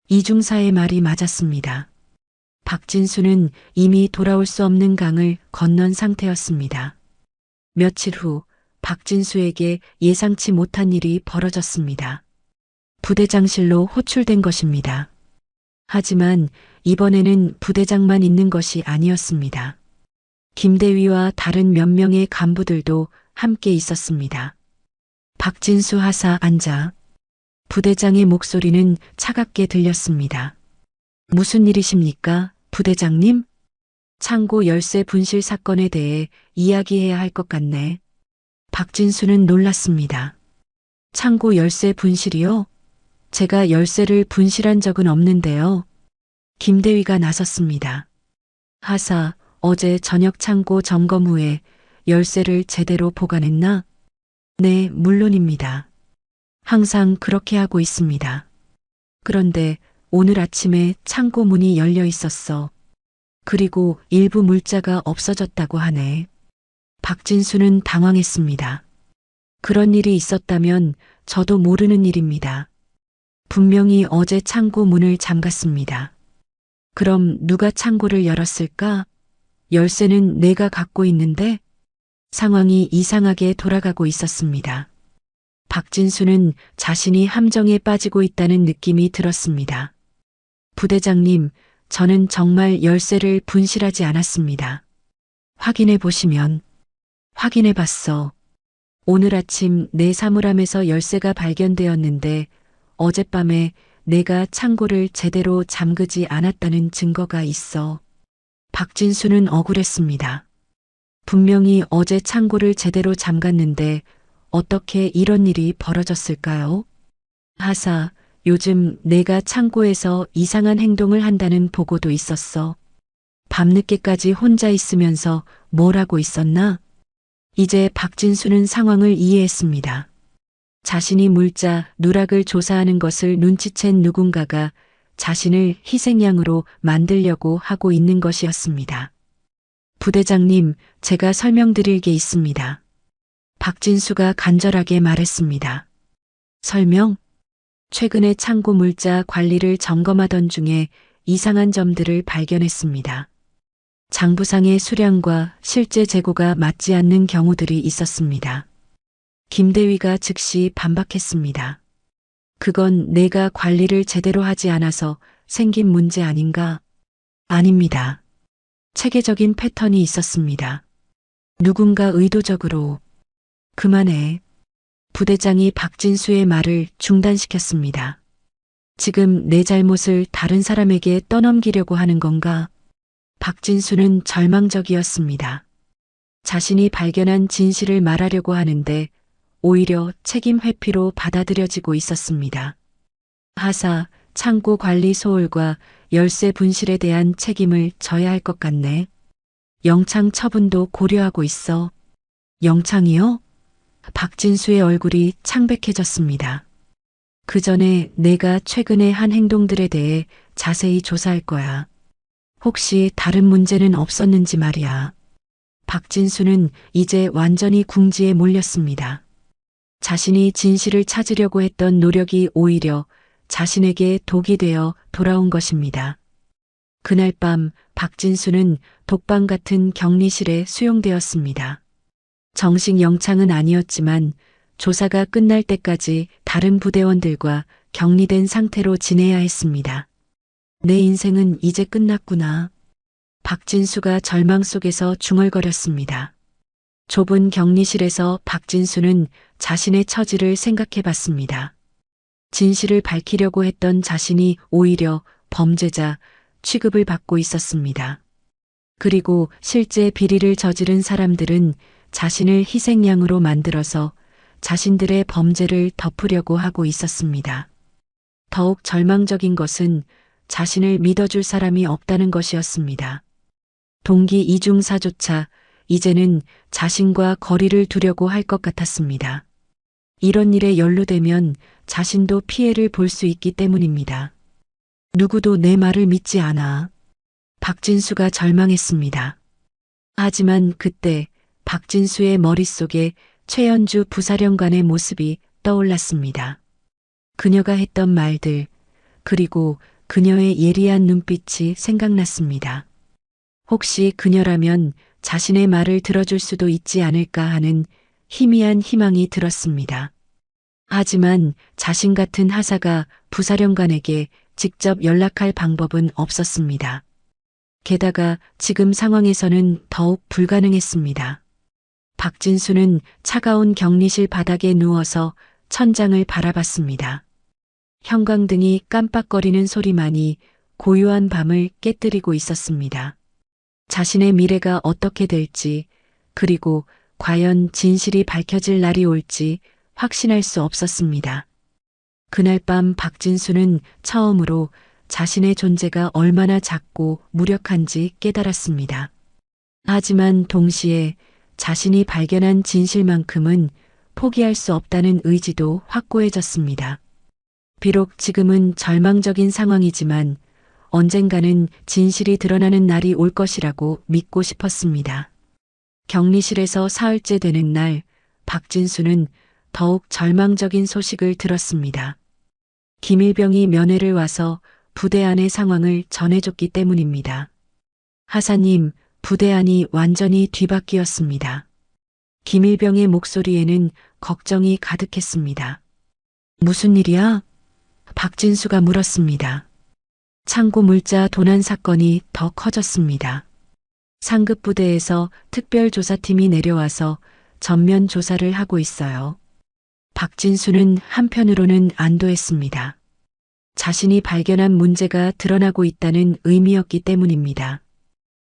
이중사의 말이 맞았습니다. 박진수는 이미 돌아올 수 없는 강을 건넌 상태였습니다. 며칠 후 박진수에게 예상치 못한 일이 벌어졌습니다. 부대장실로 호출된 것입니다. 하지만 이번에는 부대장만 있는 것이 아니었습니다. 김대위와 다른 몇 명의 간부들도 함께 있었습니다. 박진수 하사 앉아. 부대장의 목소리는 차갑게 들렸습니다. 무슨 일이십니까, 부대장님? 창고 열쇠 분실 사건에 대해 이야기해야 할 것 같네. 박진수는 놀랐습니다. 창고 열쇠 분실이요? 제가 열쇠를 분실한 적은 없는데요. 김대위가 나섰습니다. 하사, 어제 저녁 창고 점검 후에 열쇠를 제대로 보관했나? 네, 물론입니다. 항상 그렇게 하고 있습니다. 그런데 오늘 아침에 창고 문이 열려 있었어. 그리고 일부 물자가 없어졌다고 하네. 박진수는 당황했습니다. 그런 일이 있었다면 저도 모르는 일입니다. 분명히 어제 창고 문을 잠갔습니다. 그럼 누가 창고를 열었을까? 열쇠는 내가 갖고 있는데? 상황이 이상하게 돌아가고 있었습니다. 박진수는 자신이 함정에 빠지고 있다는 느낌이 들었습니다. 부대장님, 저는 정말 열쇠를 분실하지 않았습니다. 확인해 보시면. 확인해 봤어. 오늘 아침 내 사물함에서 열쇠가 발견되었는데 어젯밤에 내가 창고를 제대로 잠그지 않았다는 증거가 있어. 박진수는 억울했습니다. 분명히 어제 창고를 제대로 잠갔는데 어떻게 이런 일이 벌어졌을까요? 하사, 요즘 내가 창고에서 이상한 행동을 한다는 보고도 있었어. 밤늦게까지 혼자 있으면서 뭘 하고 있었나? 이제 박진수는 상황을 이해했습니다. 자신이 물자 누락을 조사하는 것을 눈치챈 누군가가 자신을 희생양으로 만들려고 하고 있는 것이었습니다. 부대장님, 제가 설명드릴 게 있습니다. 박진수가 간절하게 말했습니다. 설명? 최근에 창고 물자 관리를 점검하던 중에 이상한 점들을 발견했습니다. 장부상의 수량과 실제 재고가 맞지 않는 경우들이 있었습니다. 김대위가 즉시 반박했습니다. 그건 내가 관리를 제대로 하지 않아서 생긴 문제 아닌가? 아닙니다. 체계적인 패턴이 있었습니다. 누군가 의도적으로 그만해. 부대장이 박진수의 말을 중단시켰습니다. 지금 내 잘못을 다른 사람에게 떠넘기려고 하는 건가? 박진수는 절망적이었습니다. 자신이 발견한 진실을 말하려고 하는데 오히려 책임 회피로 받아들여지고 있었습니다. 하사, 창고 관리 소홀과 열쇠 분실에 대한 책임을 져야 할 것 같네. 영창 처분도 고려하고 있어. 영창이요? 박진수의 얼굴이 창백해졌습니다. 그 전에 내가 최근에 한 행동들에 대해 자세히 조사할 거야. 혹시 다른 문제는 없었는지 말이야. 박진수는 이제 완전히 궁지에 몰렸습니다. 자신이 진실을 찾으려고 했던 노력이 오히려 자신에게 독이 되어 돌아온 것입니다. 그날 밤 박진수는 독방 같은 격리실에 수용되었습니다. 정식 영창은 아니었지만 조사가 끝날 때까지 다른 부대원들과 격리된 상태로 지내야 했습니다. 내 인생은 이제 끝났구나. 박진수가 절망 속에서 중얼거렸습니다. 좁은 격리실에서 박진수는 자신의 처지를 생각해 봤습니다. 진실을 밝히려고 했던 자신이 오히려 범죄자 취급을 받고 있었습니다. 그리고 실제 비리를 저지른 사람들은 자신을 희생양으로 만들어서 자신들의 범죄를 덮으려고 하고 있었습니다. 더욱 절망적인 것은 자신을 믿어줄 사람이 없다는 것이었습니다. 동기 이중사조차 이제는 자신과 거리를 두려고 할 것 같았습니다. 이런 일에 연루되면 자신도 피해를 볼 수 있기 때문입니다. 누구도 내 말을 믿지 않아. 박진수가 절망했습니다. 하지만 그때 박진수의 머릿속에 최연주 부사령관의 모습이 떠올랐습니다. 그녀가 했던 말들, 그리고 그녀의 예리한 눈빛이 생각났습니다. 혹시 그녀라면 자신의 말을 들어줄 수도 있지 않을까 하는 희미한 희망이 들었습니다. 하지만 자신 같은 하사가 부사령관에게 직접 연락할 방법은 없었습니다. 게다가 지금 상황에서는 더욱 불가능했습니다. 박진수는 차가운 격리실 바닥에 누워서 천장을 바라봤습니다. 형광등이 깜빡거리는 소리만이 고요한 밤을 깨뜨리고 있었습니다. 자신의 미래가 어떻게 될지, 그리고 과연 진실이 밝혀질 날이 올지 확신할 수 없었습니다. 그날 밤 박진수는 처음으로 자신의 존재가 얼마나 작고 무력한지 깨달았습니다. 하지만 동시에 자신이 발견한 진실만큼은 포기할 수 없다는 의지도 확고해졌습니다. 비록 지금은 절망적인 상황이지만 언젠가는 진실이 드러나는 날이 올 것이라고 믿고 싶었습니다. 격리실에서 사흘째 되는 날, 박진수는 더욱 절망적인 소식을 들었습니다. 김일병이 면회를 와서 부대 안의 상황을 전해줬기 때문입니다. 하사님, 부대 안이 완전히 뒤바뀌었습니다. 김일병의 목소리에는 걱정이 가득했습니다. 무슨 일이야? 박진수가 물었습니다. 창고 물자 도난 사건이 더 커졌습니다. 상급 부대에서 특별조사팀이 내려와서 전면 조사를 하고 있어요. 박진수는 한편으로는 안도했습니다. 자신이 발견한 문제가 드러나고 있다는 의미였기 때문입니다.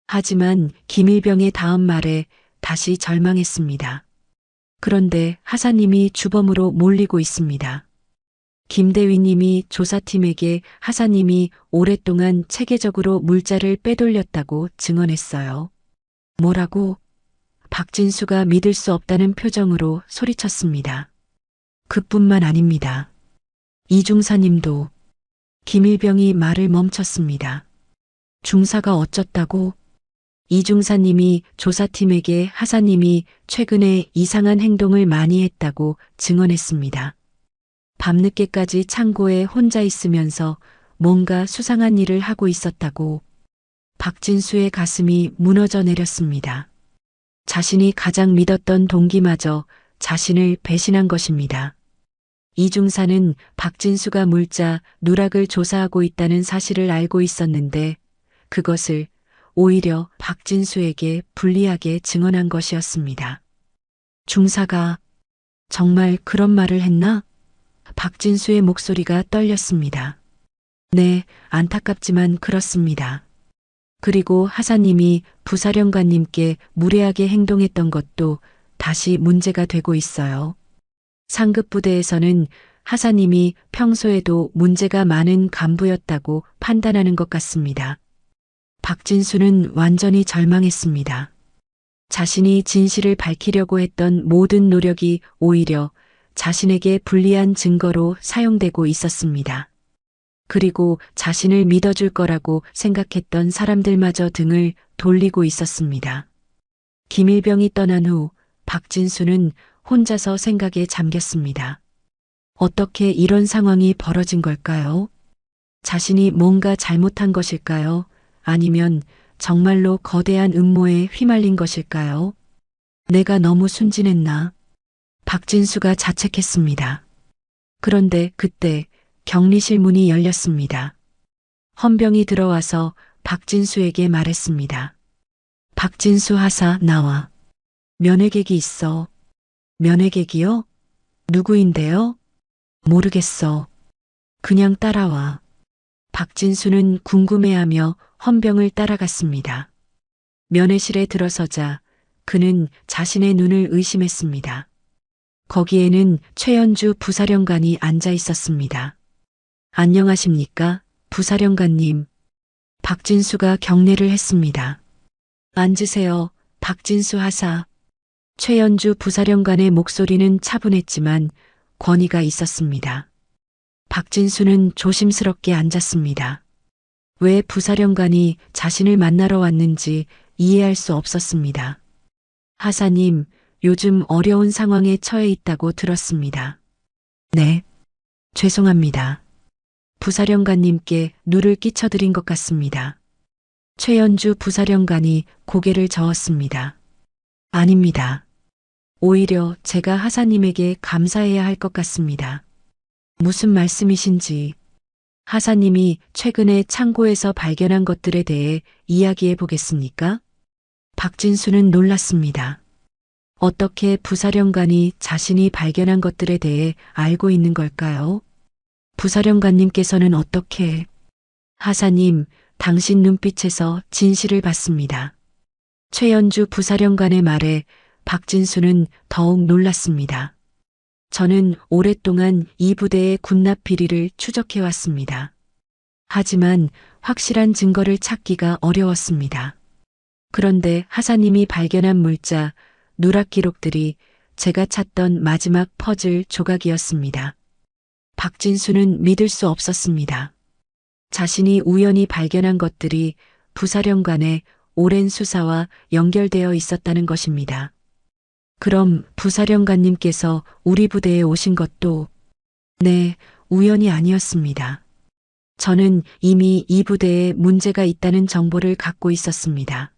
하지만 김일병의 다음 말에 다시 절망했습니다. 그런데 하사님이 주범으로 몰리고 있습니다. 김대위님이 조사팀에게 하사님이 오랫동안 체계적으로 물자를 빼돌렸다고 증언했어요. 뭐라고? 박진수가 믿을 수 없다는 표정으로 소리쳤습니다. 그뿐만 아닙니다. 이중사님도. 김일병이 말을 멈췄습니다. 중사가 어쩌다고? 이중사님이 조사팀에게 하사님이 최근에 이상한 행동을 많이 했다고 증언했습니다. 밤늦게까지 창고에 혼자 있으면서 뭔가 수상한 일을 하고 있었다고. 박진수의 가슴이 무너져 내렸습니다. 자신이 가장 믿었던 동기마저 자신을 배신한 것입니다. 이중사는 박진수가 물자 누락을 조사하고 있다는 사실을 알고 있었는데 그것을 오히려 박진수에게 불리하게 증언한 것이었습니다. 중사가 정말 그런 말을 했나? 박진수의 목소리가 떨렸습니다. 네, 안타깝지만 그렇습니다. 그리고 하사님이 부사령관님께 무례하게 행동했던 것도 다시 문제가 되고 있어요. 상급 부대에서는 하사님이 평소에도 문제가 많은 간부였다고 판단하는 것 같습니다. 박진수는 완전히 절망했습니다. 자신이 진실을 밝히려고 했던 모든 노력이 오히려 자신에게 불리한 증거로 사용되고 있었습니다. 그리고 자신을 믿어줄 거라고 생각했던 사람들마저 등을 돌리고 있었습니다. 김일병이 떠난 후 박진수는 혼자서 생각에 잠겼습니다. 어떻게 이런 상황이 벌어진 걸까요? 자신이 뭔가 잘못한 것일까요? 아니면 정말로 거대한 음모에 휘말린 것일까요? 내가 너무 순진했나? 박진수가 자책했습니다. 그런데 그때 격리실 문이 열렸습니다. 헌병이 들어와서 박진수에게 말했습니다. 박진수 하사 나와. 면회객이 있어. 면회객이요? 누구인데요? 모르겠어. 그냥 따라와. 박진수는 궁금해하며 헌병을 따라갔습니다. 면회실에 들어서자 그는 자신의 눈을 의심했습니다. 거기에는 최연주 부사령관이 앉아 있었습니다. 안녕하십니까, 부사령관님. 박진수가 경례를 했습니다. 앉으세요, 박진수 하사. 최연주 부사령관의 목소리는 차분했지만 권위가 있었습니다. 박진수는 조심스럽게 앉았습니다. 왜 부사령관이 자신을 만나러 왔는지 이해할 수 없었습니다. 하사님, 요즘 어려운 상황에 처해 있다고 들었습니다. 네, 죄송합니다. 부사령관님께 누를 끼쳐드린 것 같습니다. 최연주 부사령관이 고개를 저었습니다. 아닙니다. 오히려 제가 하사님에게 감사해야 할 것 같습니다. 무슨 말씀이신지. 하사님이 최근에 창고에서 발견한 것들에 대해 이야기해 보겠습니까? 박진수는 놀랐습니다. 어떻게 부사령관이 자신이 발견한 것들에 대해 알고 있는 걸까요? 부사령관님께서는 어떻게? 하사님, 당신 눈빛에서 진실을 봤습니다. 최연주 부사령관의 말에 박진수는 더욱 놀랐습니다. 저는 오랫동안 이 부대의 군납 비리를 추적해왔습니다. 하지만 확실한 증거를 찾기가 어려웠습니다. 그런데 하사님이 발견한 물자, 누락 기록들이 제가 찾던 마지막 퍼즐 조각이었습니다. 박진수는 믿을 수 없었습니다. 자신이 우연히 발견한 것들이 부사령관의 오랜 수사와 연결되어 있었다는 것입니다. 그럼 부사령관님께서 우리 부대에 오신 것도 네, 우연이 아니었습니다. 저는 이미 이 부대에 문제가 있다는 정보를 갖고 있었습니다.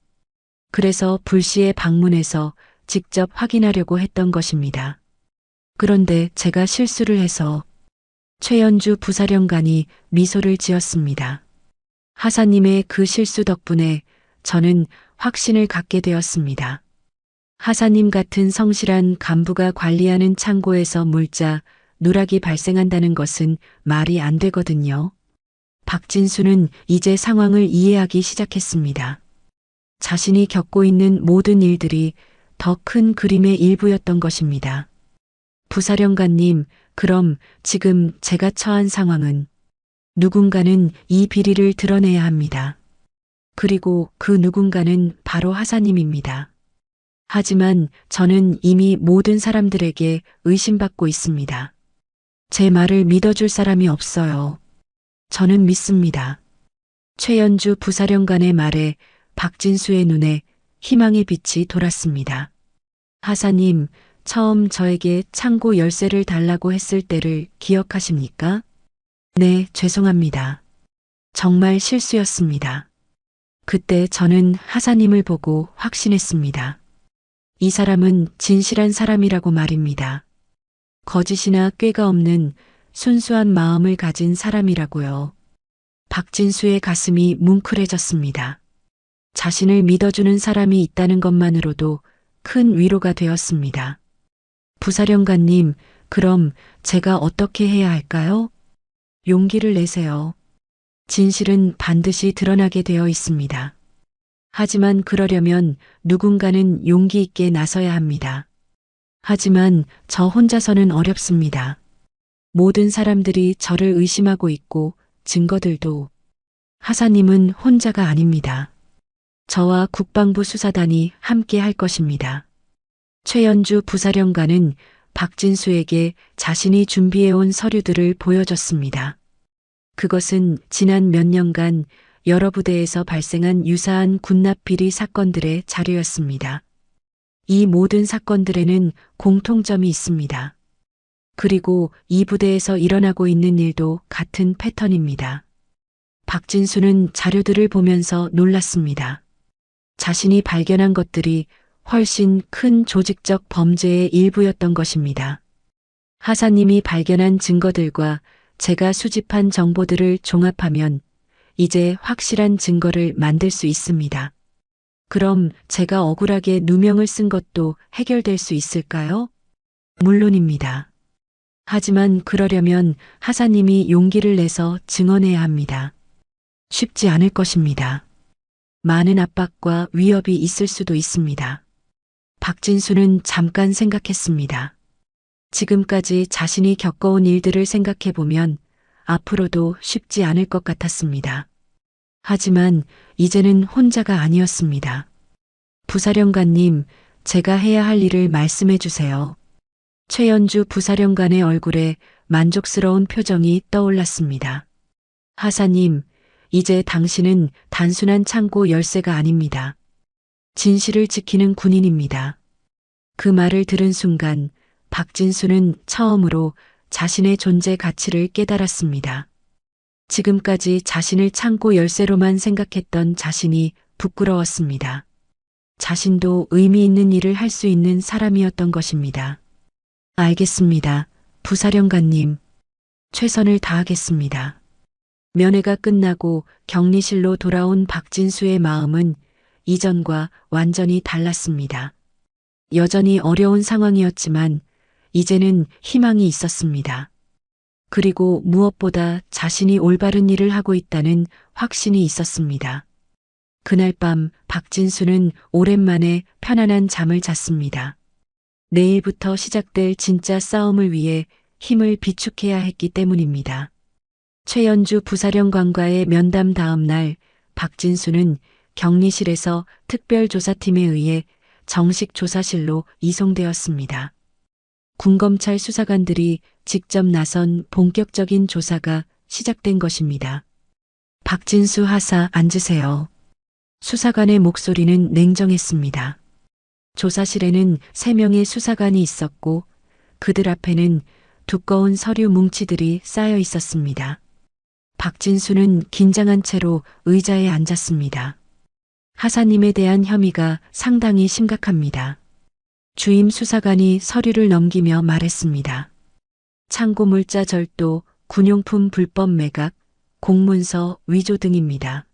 그래서 불시에 방문해서 직접 확인하려고 했던 것입니다. 그런데 제가 실수를 해서 최연주 부사령관이 미소를 지었습니다. 하사님의 그 실수 덕분에 저는 확신을 갖게 되었습니다. 하사님 같은 성실한 간부가 관리하는 창고에서 물자, 누락이 발생한다는 것은 말이 안 되거든요. 박진수는 이제 상황을 이해하기 시작했습니다. 자신이 겪고 있는 모든 일들이 더 큰 그림의 일부였던 것입니다. 부사령관님, 그럼 지금 제가 처한 상황은 누군가는 이 비리를 드러내야 합니다. 그리고 그 누군가는 바로 하사님입니다. 하지만 저는 이미 모든 사람들에게 의심받고 있습니다. 제 말을 믿어줄 사람이 없어요. 저는 믿습니다. 최연주 부사령관의 말에 박진수의 눈에 희망의 빛이 돌았습니다. 하사님, 처음 저에게 창고 열쇠를 달라고 했을 때를 기억하십니까? 네, 죄송합니다. 정말 실수였습니다. 그때 저는 하사님을 보고 확신했습니다. 이 사람은 진실한 사람이라고 말입니다. 거짓이나 꾀가 없는 순수한 마음을 가진 사람이라고요. 박진수의 가슴이 뭉클해졌습니다. 자신을 믿어주는 사람이 있다는 것만으로도 큰 위로가 되었습니다. 부사령관님, 그럼 제가 어떻게 해야 할까요? 용기를 내세요. 진실은 반드시 드러나게 되어 있습니다. 하지만 그러려면 누군가는 용기 있게 나서야 합니다. 하지만 저 혼자서는 어렵습니다. 모든 사람들이 저를 의심하고 있고 증거들도. 하사님은 혼자가 아닙니다. 저와 국방부 수사단이 함께 할 것입니다. 최연주 부사령관은 박진수에게 자신이 준비해온 서류들을 보여줬습니다. 그것은 지난 몇 년간 여러 부대에서 발생한 유사한 군납 비리 사건들의 자료였습니다. 이 모든 사건들에는 공통점이 있습니다. 그리고 이 부대에서 일어나고 있는 일도 같은 패턴입니다. 박진수는 자료들을 보면서 놀랐습니다. 자신이 발견한 것들이 훨씬 큰 조직적 범죄의 일부였던 것입니다. 하사님이 발견한 증거들과 제가 수집한 정보들을 종합하면 이제 확실한 증거를 만들 수 있습니다. 그럼 제가 억울하게 누명을 쓴 것도 해결될 수 있을까요? 물론입니다. 하지만 그러려면 하사님이 용기를 내서 증언해야 합니다. 쉽지 않을 것입니다. 많은 압박과 위협이 있을 수도 있습니다. 박진수는 잠깐 생각했습니다. 지금까지 자신이 겪어온 일들을 생각해보면 앞으로도 쉽지 않을 것 같았습니다. 하지만 이제는 혼자가 아니었습니다. 부사령관님, 제가 해야 할 일을 말씀해 주세요. 최연주 부사령관의 얼굴에 만족스러운 표정이 떠올랐습니다. 하사님, 이제 당신은 단순한 창고 열쇠가 아닙니다. 진실을 지키는 군인입니다. 그 말을 들은 순간 박진수는 처음으로 자신의 존재 가치를 깨달았습니다. 지금까지 자신을 창고 열쇠로만 생각했던 자신이 부끄러웠습니다. 자신도 의미 있는 일을 할 수 있는 사람이었던 것입니다. 알겠습니다. 부사령관님. 최선을 다하겠습니다. 면회가 끝나고 격리실로 돌아온 박진수의 마음은 이전과 완전히 달랐습니다. 여전히 어려운 상황이었지만 이제는 희망이 있었습니다. 그리고 무엇보다 자신이 올바른 일을 하고 있다는 확신이 있었습니다. 그날 밤 박진수는 오랜만에 편안한 잠을 잤습니다. 내일부터 시작될 진짜 싸움을 위해 힘을 비축해야 했기 때문입니다. 최연주 부사령관과의 면담 다음 날 박진수는 격리실에서 특별조사팀에 의해 정식 조사실로 이송되었습니다. 군검찰 수사관들이 직접 나선 본격적인 조사가 시작된 것입니다. 박진수 하사 앉으세요. 수사관의 목소리는 냉정했습니다. 조사실에는 3명의 수사관이 있었고 그들 앞에는 두꺼운 서류 뭉치들이 쌓여 있었습니다. 박진수는 긴장한 채로 의자에 앉았습니다. 하사님에 대한 혐의가 상당히 심각합니다. 주임 수사관이 서류를 넘기며 말했습니다. 창고 물자 절도, 군용품 불법 매각, 공문서 위조 등입니다.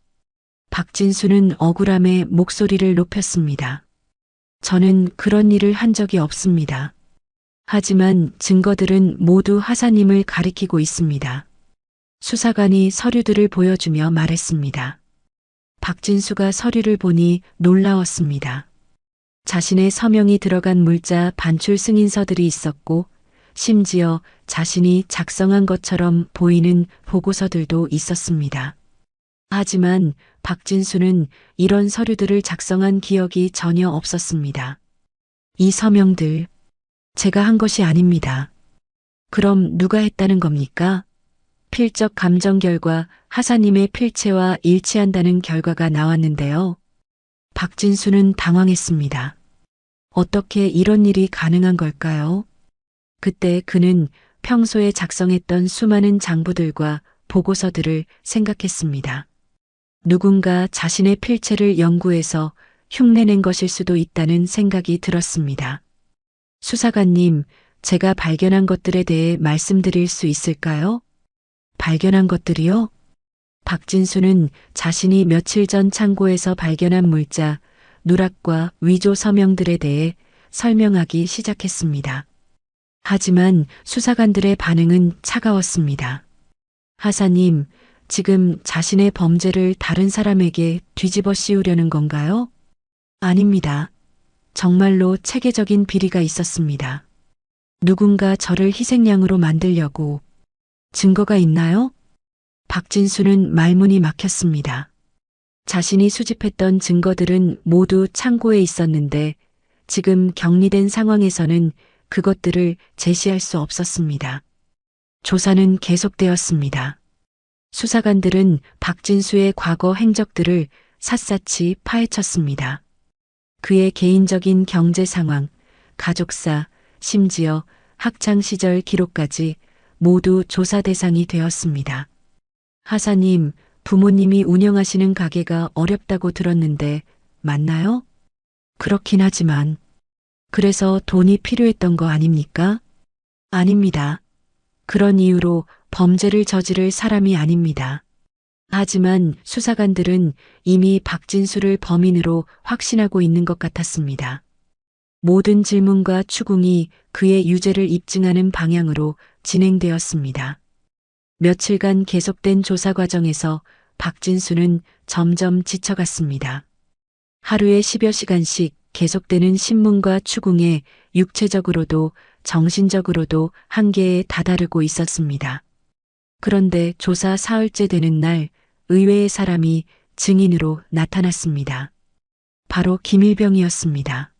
박진수는 억울함에 목소리를 높였습니다. 저는 그런 일을 한 적이 없습니다. 하지만 증거들은 모두 하사님을 가리키고 있습니다. 수사관이 서류들을 보여주며 말했습니다. 박진수가 서류를 보니 놀라웠습니다. 자신의 서명이 들어간 물자 반출 승인서들이 있었고, 심지어 자신이 작성한 것처럼 보이는 보고서들도 있었습니다. 하지만 박진수는 이런 서류들을 작성한 기억이 전혀 없었습니다. 이 서명들, 제가 한 것이 아닙니다. 그럼 누가 했다는 겁니까? 필적 감정 결과 하사님의 필체와 일치한다는 결과가 나왔는데요. 박진수는 당황했습니다. 어떻게 이런 일이 가능한 걸까요? 그때 그는 평소에 작성했던 수많은 장부들과 보고서들을 생각했습니다. 누군가 자신의 필체를 연구해서 흉내낸 것일 수도 있다는 생각이 들었습니다. 수사관님, 제가 발견한 것들에 대해 말씀드릴 수 있을까요? 발견한 것들이요? 박진수는 자신이 며칠 전 창고에서 발견한 물자, 누락과 위조 서명들에 대해 설명하기 시작했습니다. 하지만 수사관들의 반응은 차가웠습니다. 하사님, 지금 자신의 범죄를 다른 사람에게 뒤집어 씌우려는 건가요? 아닙니다. 정말로 체계적인 비리가 있었습니다. 누군가 저를 희생양으로 만들려고. 증거가 있나요? 박진수는 말문이 막혔습니다. 자신이 수집했던 증거들은 모두 창고에 있었는데 지금 격리된 상황에서는 그것들을 제시할 수 없었습니다. 조사는 계속되었습니다. 수사관들은 박진수의 과거 행적들을 샅샅이 파헤쳤습니다. 그의 개인적인 경제 상황, 가족사, 심지어 학창시절 기록까지 모두 조사 대상이 되었습니다. 하사님, 부모님이 운영하시는 가게가 어렵다고 들었는데 맞나요? 그렇긴 하지만 그래서 돈이 필요했던 거 아닙니까? 아닙니다. 그런 이유로 범죄를 저지를 사람이 아닙니다. 하지만 수사관들은 이미 박진수를 범인으로 확신하고 있는 것 같았습니다. 모든 질문과 추궁이 그의 유죄를 입증하는 방향으로 진행되었습니다. 며칠간 계속된 조사 과정에서 박진수는 점점 지쳐갔습니다. 하루에 10여 시간씩 계속되는 신문과 추궁에 육체적으로도 정신적으로도 한계에 다다르고 있었습니다. 그런데 조사 사흘째 되는 날 의외의 사람이 증인으로 나타났습니다. 바로 김일병이었습니다.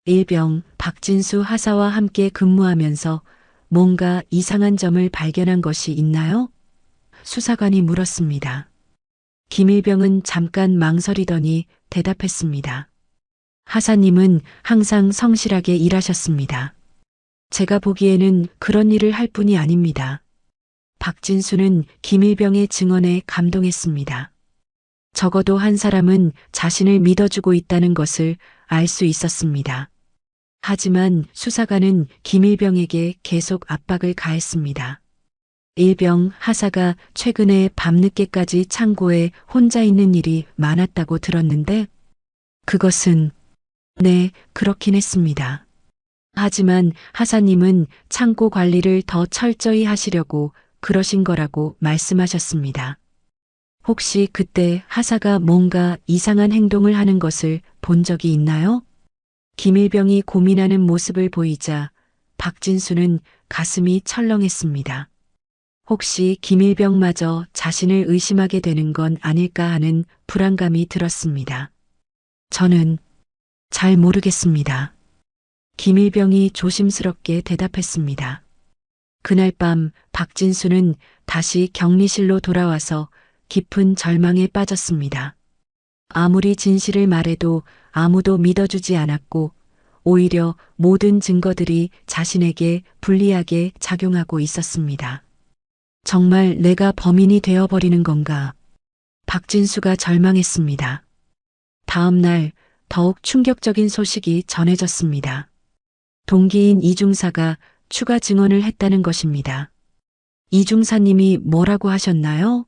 일병 박진수 하사와 함께 근무하면서 뭔가 이상한 점을 발견한 것이 있나요? 수사관이 물었습니다. 김일병은 잠깐 망설이더니 대답했습니다. 하사님은 항상 성실하게 일하셨습니다. 제가 보기에는 그런 일을 할 뿐이 아닙니다. 박진수는 김일병의 증언에 감동했습니다. 적어도 한 사람은 자신을 믿어주고 있다는 것을 알 수 있었습니다. 하지만 수사관은 김일병에게 계속 압박을 가했습니다. 일병 하사가 최근에 밤늦게까지 창고에 혼자 있는 일이 많았다고 들었는데 그것은 네, 그렇긴 했습니다. 하지만 하사님은 창고 관리를 더 철저히 하시려고 그러신 거라고 말씀하셨습니다. 혹시 그때 하사가 뭔가 이상한 행동을 하는 것을 본 적이 있나요? 김일병이 고민하는 모습을 보이자 박진수는 가슴이 철렁했습니다. 혹시 김일병마저 자신을 의심하게 되는 건 아닐까 하는 불안감이 들었습니다. 저는 잘 모르겠습니다. 김일병이 조심스럽게 대답했습니다. 그날 밤 박진수는 다시 격리실로 돌아와서 깊은 절망에 빠졌습니다. 아무리 진실을 말해도 아무도 믿어주지 않았고 오히려 모든 증거들이 자신에게 불리하게 작용하고 있었습니다. 정말 내가 범인이 되어버리는 건가? 박진수가 절망했습니다. 다음 날 더욱 충격적인 소식이 전해졌습니다. 동기인 이중사가 추가 증언을 했다는 것입니다. 이중사님이 뭐라고 하셨나요?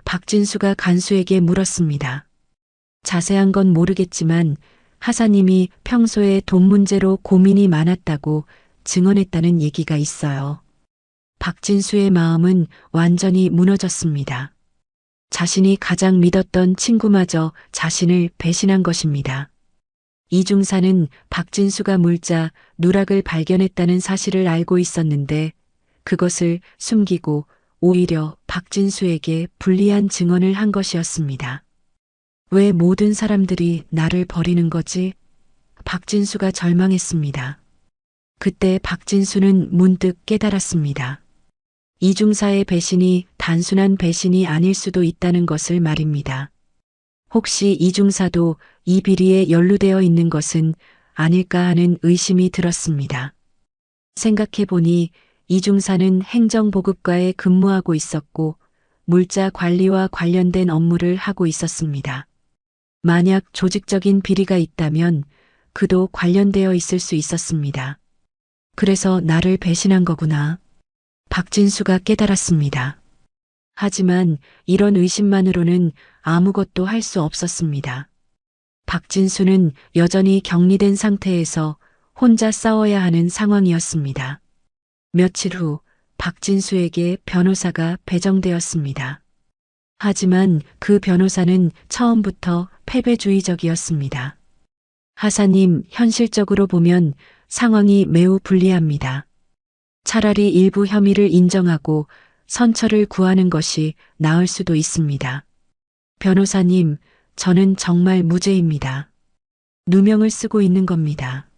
박진수가 간수에게 물었습니다. 자세한 건 모르겠지만 하사님이 평소에 돈 문제로 고민이 많았다고 증언했다는 얘기가 있어요. 박진수의 마음은 완전히 무너졌습니다. 자신이 가장 믿었던 친구마저 자신을 배신한 것입니다. 이중사는 박진수가 물자 누락을 발견했다는 사실을 알고 있었는데 그것을 숨기고 오히려 박진수에게 불리한 증언을 한 것이었습니다. 왜 모든 사람들이 나를 버리는 거지? 박진수가 절망했습니다. 그때 박진수는 문득 깨달았습니다. 이중사의 배신이 단순한 배신이 아닐 수도 있다는 것을 말입니다. 혹시 이중사도 이 비리에 연루되어 있는 것은 아닐까 하는 의심이 들었습니다. 생각해보니 이중사는 행정보급과에 근무하고 있었고 물자 관리와 관련된 업무를 하고 있었습니다. 만약 조직적인 비리가 있다면 그도 관련되어 있을 수 있었습니다. 그래서 나를 배신한 거구나. 박진수가 깨달았습니다. 하지만 이런 의심만으로는 아무것도 할 수 없었습니다. 박진수는 여전히 격리된 상태에서 혼자 싸워야 하는 상황이었습니다. 며칠 후 박진수에게 변호사가 배정되었습니다. 하지만 그 변호사는 처음부터 패배주의적이었습니다. 하사님, 현실적으로 보면 상황이 매우 불리합니다. 차라리 일부 혐의를 인정하고 선처를 구하는 것이 나을 수도 있습니다. 변호사님, 저는 정말 무죄입니다. 누명을 쓰고 있는 겁니다.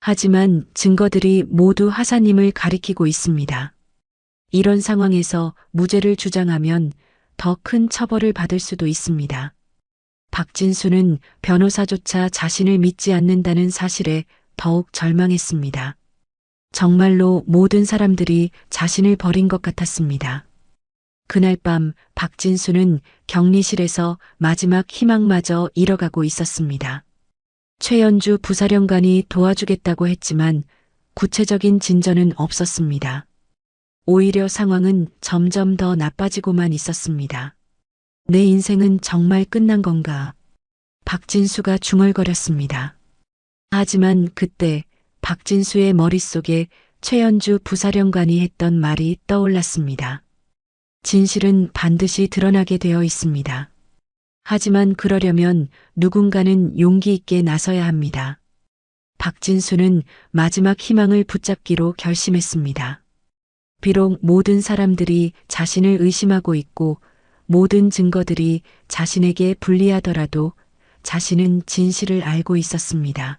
하지만 증거들이 모두 하사님을 가리키고 있습니다. 이런 상황에서 무죄를 주장하면 더 큰 처벌을 받을 수도 있습니다. 박진수는 변호사조차 자신을 믿지 않는다는 사실에 더욱 절망했습니다. 정말로 모든 사람들이 자신을 버린 것 같았습니다. 그날 밤 박진수는 격리실에서 마지막 희망마저 잃어가고 있었습니다. 최연주 부사령관이 도와주겠다고 했지만 구체적인 진전은 없었습니다. 오히려 상황은 점점 더 나빠지고만 있었습니다. 내 인생은 정말 끝난 건가? 박진수가 중얼거렸습니다. 하지만 그때 박진수의 머릿속에 최연주 부사령관이 했던 말이 떠올랐습니다. 진실은 반드시 드러나게 되어 있습니다. 하지만 그러려면 누군가는 용기 있게 나서야 합니다. 박진수는 마지막 희망을 붙잡기로 결심했습니다. 비록 모든 사람들이 자신을 의심하고 있고 모든 증거들이 자신에게 불리하더라도 자신은 진실을 알고 있었습니다.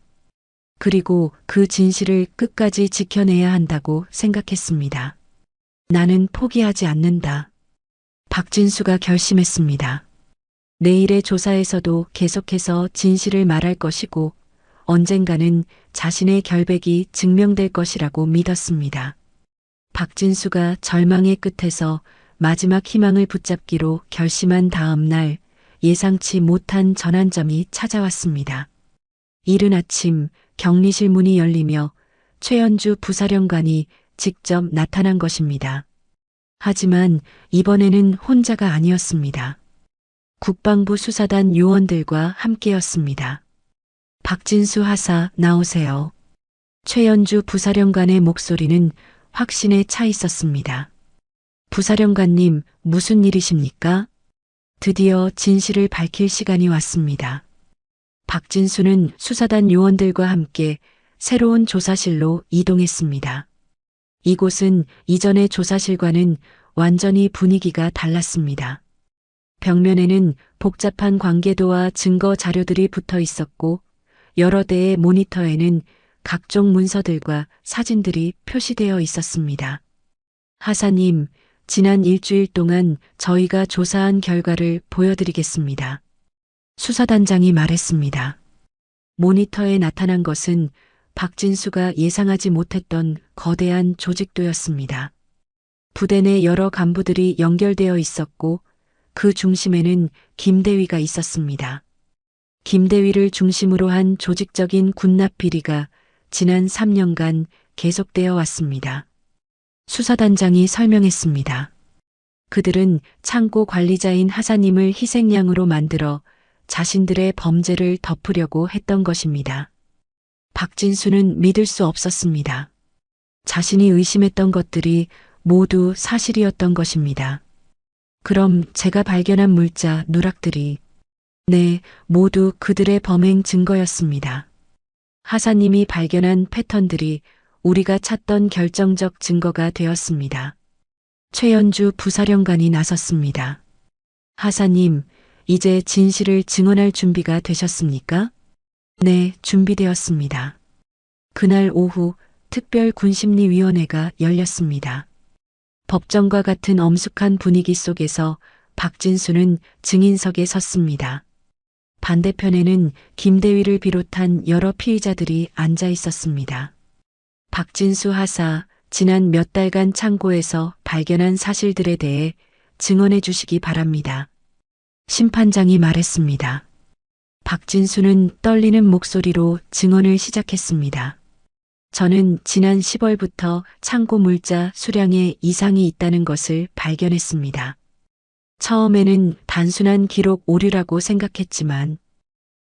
그리고 그 진실을 끝까지 지켜내야 한다고 생각했습니다. 나는 포기하지 않는다. 박진수가 결심했습니다. 내일의 조사에서도 계속해서 진실을 말할 것이고 언젠가는 자신의 결백이 증명될 것이라고 믿었습니다. 박진수가 절망의 끝에서 마지막 희망을 붙잡기로 결심한 다음 날 예상치 못한 전환점이 찾아왔습니다. 이른 아침 격리실 문이 열리며 최연주 부사령관이 직접 나타난 것입니다. 하지만 이번에는 혼자가 아니었습니다. 국방부 수사단 요원들과 함께였습니다. 박진수 하사 나오세요. 최연주 부사령관의 목소리는 확신에 차 있었습니다. 부사령관님, 무슨 일이십니까? 드디어 진실을 밝힐 시간이 왔습니다. 박진수는 수사단 요원들과 함께 새로운 조사실로 이동했습니다. 이곳은 이전의 조사실과는 완전히 분위기가 달랐습니다. 벽면에는 복잡한 관계도와 증거 자료들이 붙어 있었고 여러 대의 모니터에는 각종 문서들과 사진들이 표시되어 있었습니다. 하사님, 지난 일주일 동안 저희가 조사한 결과를 보여드리겠습니다. 수사단장이 말했습니다. 모니터에 나타난 것은 박진수가 예상하지 못했던 거대한 조직도였습니다. 부대 내 여러 간부들이 연결되어 있었고 그 중심에는 김대위가 있었습니다. 김대위를 중심으로 한 조직적인 군납 비리가 지난 3년간 계속되어 왔습니다. 수사단장이 설명했습니다. 그들은 창고 관리자인 하사님을 희생양으로 만들어 자신들의 범죄를 덮으려고 했던 것입니다. 박진수는 믿을 수 없었습니다. 자신이 의심했던 것들이 모두 사실이었던 것입니다. 그럼 제가 발견한 물자, 누락들이 네, 모두 그들의 범행 증거였습니다. 하사님이 발견한 패턴들이 우리가 찾던 결정적 증거가 되었습니다. 최연주 부사령관이 나섰습니다. 하사님, 이제 진실을 증언할 준비가 되셨습니까? 네, 준비되었습니다. 그날 오후 특별 군심리위원회가 열렸습니다. 법정과 같은 엄숙한 분위기 속에서 박진수는 증인석에 섰습니다. 반대편에는 김대위를 비롯한 여러 피의자들이 앉아 있었습니다. 박진수 하사, 지난 몇 달간 창고에서 발견한 사실들에 대해 증언해 주시기 바랍니다. 심판장이 말했습니다. 박진수는 떨리는 목소리로 증언을 시작했습니다. 저는 지난 10월부터 창고 물자 수량에 이상이 있다는 것을 발견했습니다. 처음에는 단순한 기록 오류라고 생각했지만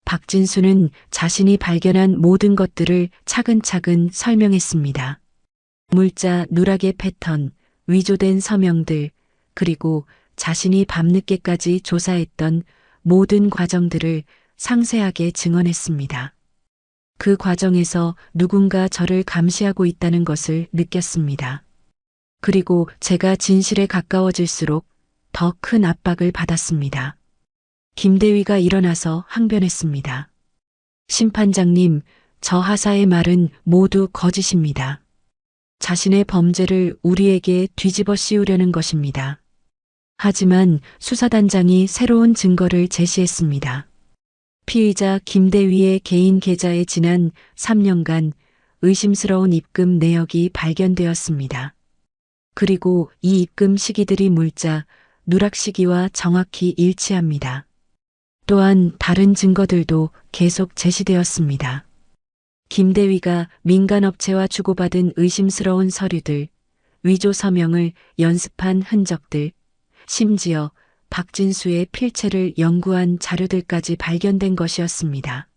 박진수는 자신이 발견한 모든 것들을 차근차근 설명했습니다. 물자 누락의 패턴, 위조된 서명들, 그리고 자신이 밤늦게까지 조사했던 모든 과정들을 상세하게 증언했습니다. 그 과정에서 누군가 저를 감시하고 있다는 것을 느꼈습니다. 그리고 제가 진실에 가까워질수록 더 큰 압박을 받았습니다. 김대위가 일어나서 항변했습니다. 심판장님, 저 하사의 말은 모두 거짓입니다. 자신의 범죄를 우리에게 뒤집어 씌우려는 것입니다. 하지만 수사단장이 새로운 증거를 제시했습니다. 피의자 김대위의 개인 계좌에 지난 3년간 의심스러운 입금 내역이 발견되었습니다. 그리고 이 입금 시기들이 물자, 누락 시기와 정확히 일치합니다. 또한 다른 증거들도 계속 제시되었습니다. 김대위가 민간업체와 주고받은 의심스러운 서류들, 위조 서명을 연습한 흔적들, 심지어 박진수의 필체를 연구한 자료들까지 발견된 것이었습니다.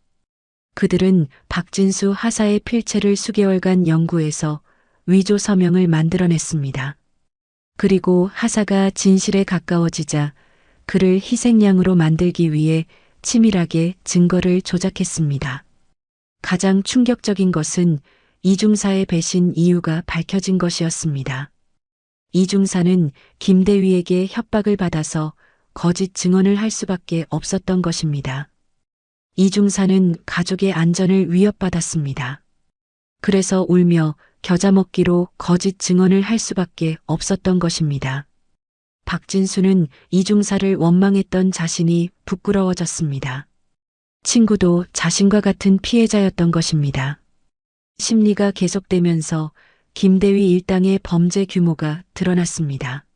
그들은 박진수 하사의 필체를 수개월간 연구해서 위조 서명을 만들어냈습니다. 그리고 하사가 진실에 가까워지자 그를 희생양으로 만들기 위해 치밀하게 증거를 조작했습니다. 가장 충격적인 것은 이중사의 배신 이유가 밝혀진 것이었습니다. 이중사는 김대위에게 협박을 받아서 거짓 증언을 할 수밖에 없었던 것입니다. 이중사는 가족의 안전을 위협받았습니다. 그래서 울며 겨자 먹기로 거짓 증언을 할 수밖에 없었던 것입니다. 박진수는 이중사를 원망했던 자신이 부끄러워졌습니다. 친구도 자신과 같은 피해자였던 것입니다. 심리가 계속되면서 김대위 일당의 범죄 규모가 드러났습니다.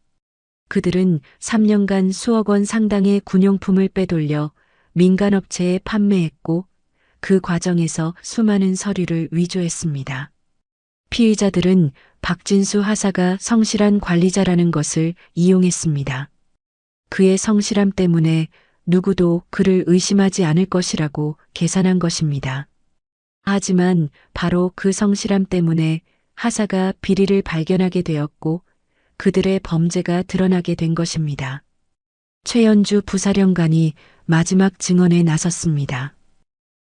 그들은 3년간 수억 원 상당의 군용품을 빼돌려 민간업체에 판매했고 그 과정에서 수많은 서류를 위조했습니다. 피의자들은 박진수 하사가 성실한 관리자라는 것을 이용했습니다. 그의 성실함 때문에 누구도 그를 의심하지 않을 것이라고 계산한 것입니다. 하지만 바로 그 성실함 때문에 하사가 비리를 발견하게 되었고 그들의 범죄가 드러나게 된 것입니다. 최연주 부사령관이 마지막 증언에 나섰습니다.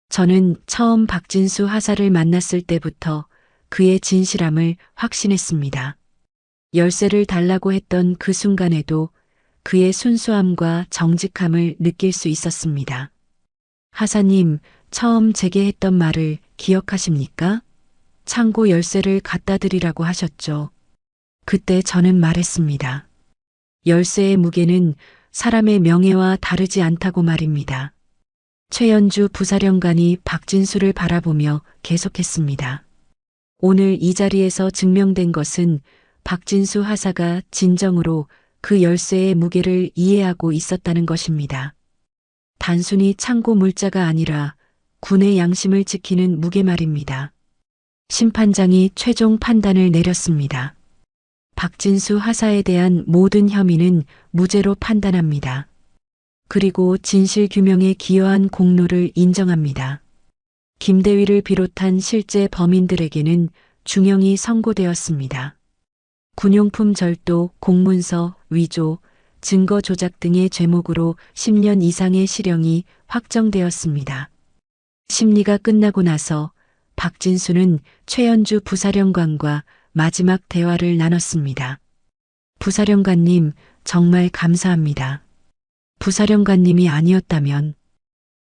저는 처음 박진수 하사를 만났을 때부터 그의 진실함을 확신했습니다. 열쇠를 달라고 했던 그 순간에도 그의 순수함과 정직함을 느낄 수 있었습니다. 하사님, 처음 제게 했던 말을 기억하십니까? 창고 열쇠를 갖다 드리라고 하셨죠. 그때 저는 말했습니다. 열쇠의 무게는 사람의 명예와 다르지 않다고 말입니다. 최연주 부사령관이 박진수를 바라보며 계속했습니다. 오늘 이 자리에서 증명된 것은 박진수 하사가 진정으로 그 열쇠의 무게를 이해하고 있었다는 것입니다. 단순히 창고 물자가 아니라 군의 양심을 지키는 무게 말입니다. 심판장이 최종 판단을 내렸습니다. 박진수 하사에 대한 모든 혐의는 무죄로 판단합니다. 그리고 진실 규명에 기여한 공로를 인정합니다. 김대위를 비롯한 실제 범인들에게는 중형이 선고되었습니다. 군용품 절도, 공문서, 위조, 증거 조작 등의 죄목으로 10년 이상의 실형이 확정되었습니다. 심리가 끝나고 나서 박진수는 최연주 부사령관과 마지막 대화를 나눴습니다. 부사령관님, 정말 감사합니다. 부사령관님이 아니었다면.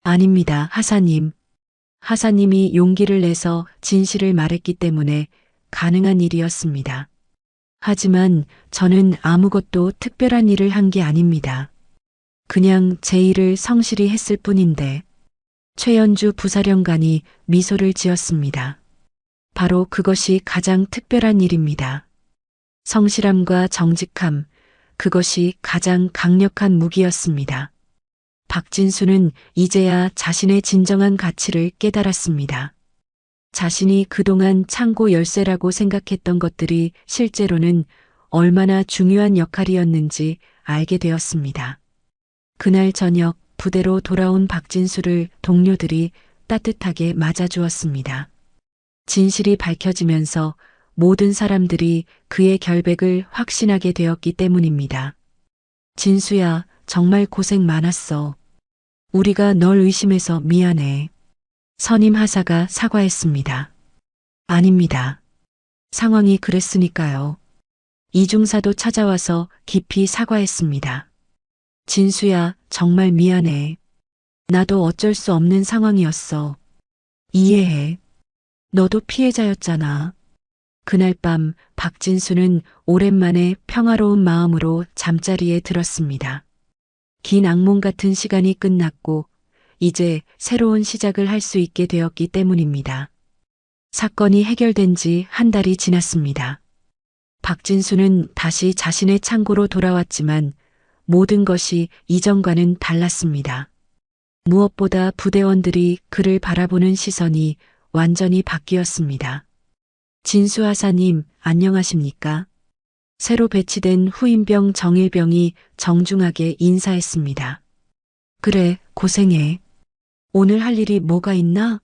아닙니다, 하사님. 하사님이 용기를 내서 진실을 말했기 때문에 가능한 일이었습니다. 하지만 저는 아무것도 특별한 일을 한 게 아닙니다. 그냥 제 일을 성실히 했을 뿐인데. 최연주 부사령관이 미소를 지었습니다. 바로 그것이 가장 특별한 일입니다. 성실함과 정직함, 그것이 가장 강력한 무기였습니다. 박진수는 이제야 자신의 진정한 가치를 깨달았습니다. 자신이 그동안 창고 열쇠라고 생각했던 것들이 실제로는 얼마나 중요한 역할이었는지 알게 되었습니다. 그날 저녁 부대로 돌아온 박진수를 동료들이 따뜻하게 맞아주었습니다. 진실이 밝혀지면서 모든 사람들이 그의 결백을 확신하게 되었기 때문입니다. 진수야, 정말 고생 많았어. 우리가 널 의심해서 미안해. 선임 하사가 사과했습니다. 아닙니다. 상황이 그랬으니까요. 이중사도 찾아와서 깊이 사과했습니다. 진수야, 정말 미안해. 나도 어쩔 수 없는 상황이었어. 이해해. 너도 피해자였잖아. 그날 밤 박진수는 오랜만에 평화로운 마음으로 잠자리에 들었습니다. 긴 악몽 같은 시간이 끝났고 이제 새로운 시작을 할 수 있게 되었기 때문입니다. 사건이 해결된 지 한 달이 지났습니다. 박진수는 다시 자신의 창고로 돌아왔지만 모든 것이 이전과는 달랐습니다. 무엇보다 부대원들이 그를 바라보는 시선이 완전히 바뀌었습니다. 진수 하사님, 안녕하십니까? 새로 배치된 후임병 정일병이 정중하게 인사했습니다. 그래, 고생해. 오늘 할 일이 뭐가 있나?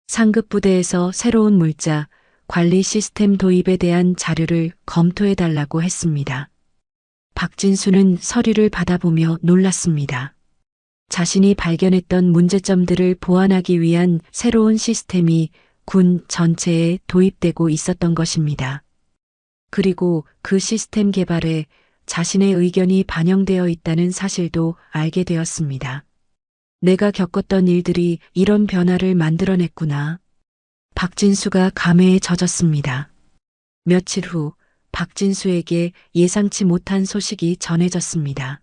상급 부대에서 새로운 물자, 관리 시스템 도입에 대한 자료를 검토해달라고 했습니다. 박진수는 서류를 받아보며 놀랐습니다. 자신이 발견했던 문제점들을 보완하기 위한 새로운 시스템이 군 전체에 도입되고 있었던 것입니다. 그리고 그 시스템 개발에 자신의 의견이 반영되어 있다는 사실도 알게 되었습니다. 내가 겪었던 일들이 이런 변화를 만들어냈구나. 박진수가 감회에 젖었습니다. 며칠 후 박진수에게 예상치 못한 소식이 전해졌습니다.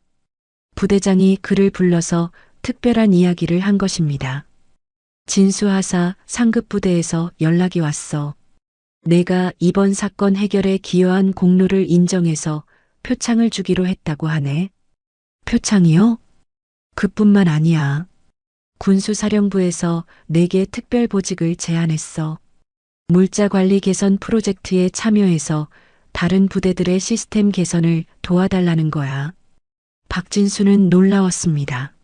부대장이 그를 불러서 특별한 이야기를 한 것입니다. 진수 하사 상급 부대에서 연락이 왔어. 내가 이번 사건 해결에 기여한 공로를 인정해서 표창을 주기로 했다고 하네. 표창이요? 그뿐만 아니야. 군수사령부에서 내게 특별보직을 제안했어. 물자관리 개선 프로젝트에 참여해서 다른 부대들의 시스템 개선을 도와달라는 거야. 박진수는 놀라웠습니다.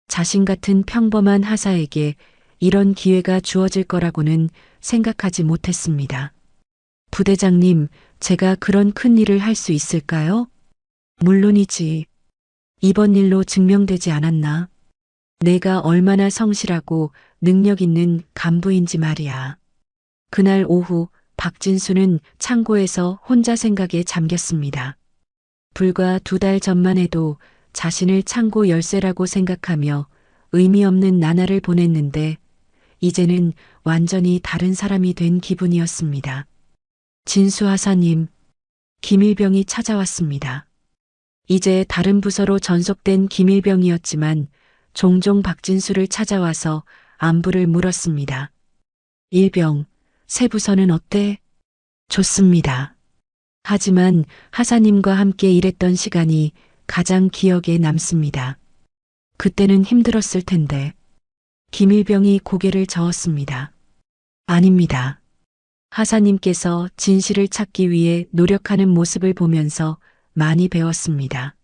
자신 같은 평범한 하사에게 이런 기회가 주어질 거라고는 생각하지 못했습니다. 부대장님, 제가 그런 큰 일을 할 수 있을까요? 물론이지. 이번 일로 증명되지 않았나? 내가 얼마나 성실하고 능력 있는 간부인지 말이야. 그날 오후 박진수는 창고에서 혼자 생각에 잠겼습니다. 불과 2달 전만 해도 자신을 창고 열쇠라고 생각하며 의미 없는 나날을 보냈는데 이제는 완전히 다른 사람이 된 기분이었습니다. 진수 하사님, 김일병이 찾아왔습니다. 이제 다른 부서로 전속된 김일병이었지만 종종 박진수를 찾아와서 안부를 물었습니다. 일병, 새 부서는 어때? 좋습니다. 하지만 하사님과 함께 일했던 시간이 가장 기억에 남습니다. 그때는 힘들었을 텐데. 김일병이 고개를 저었습니다. 아닙니다. 하사님께서 진실을 찾기 위해 노력하는 모습을 보면서 많이 배웠습니다.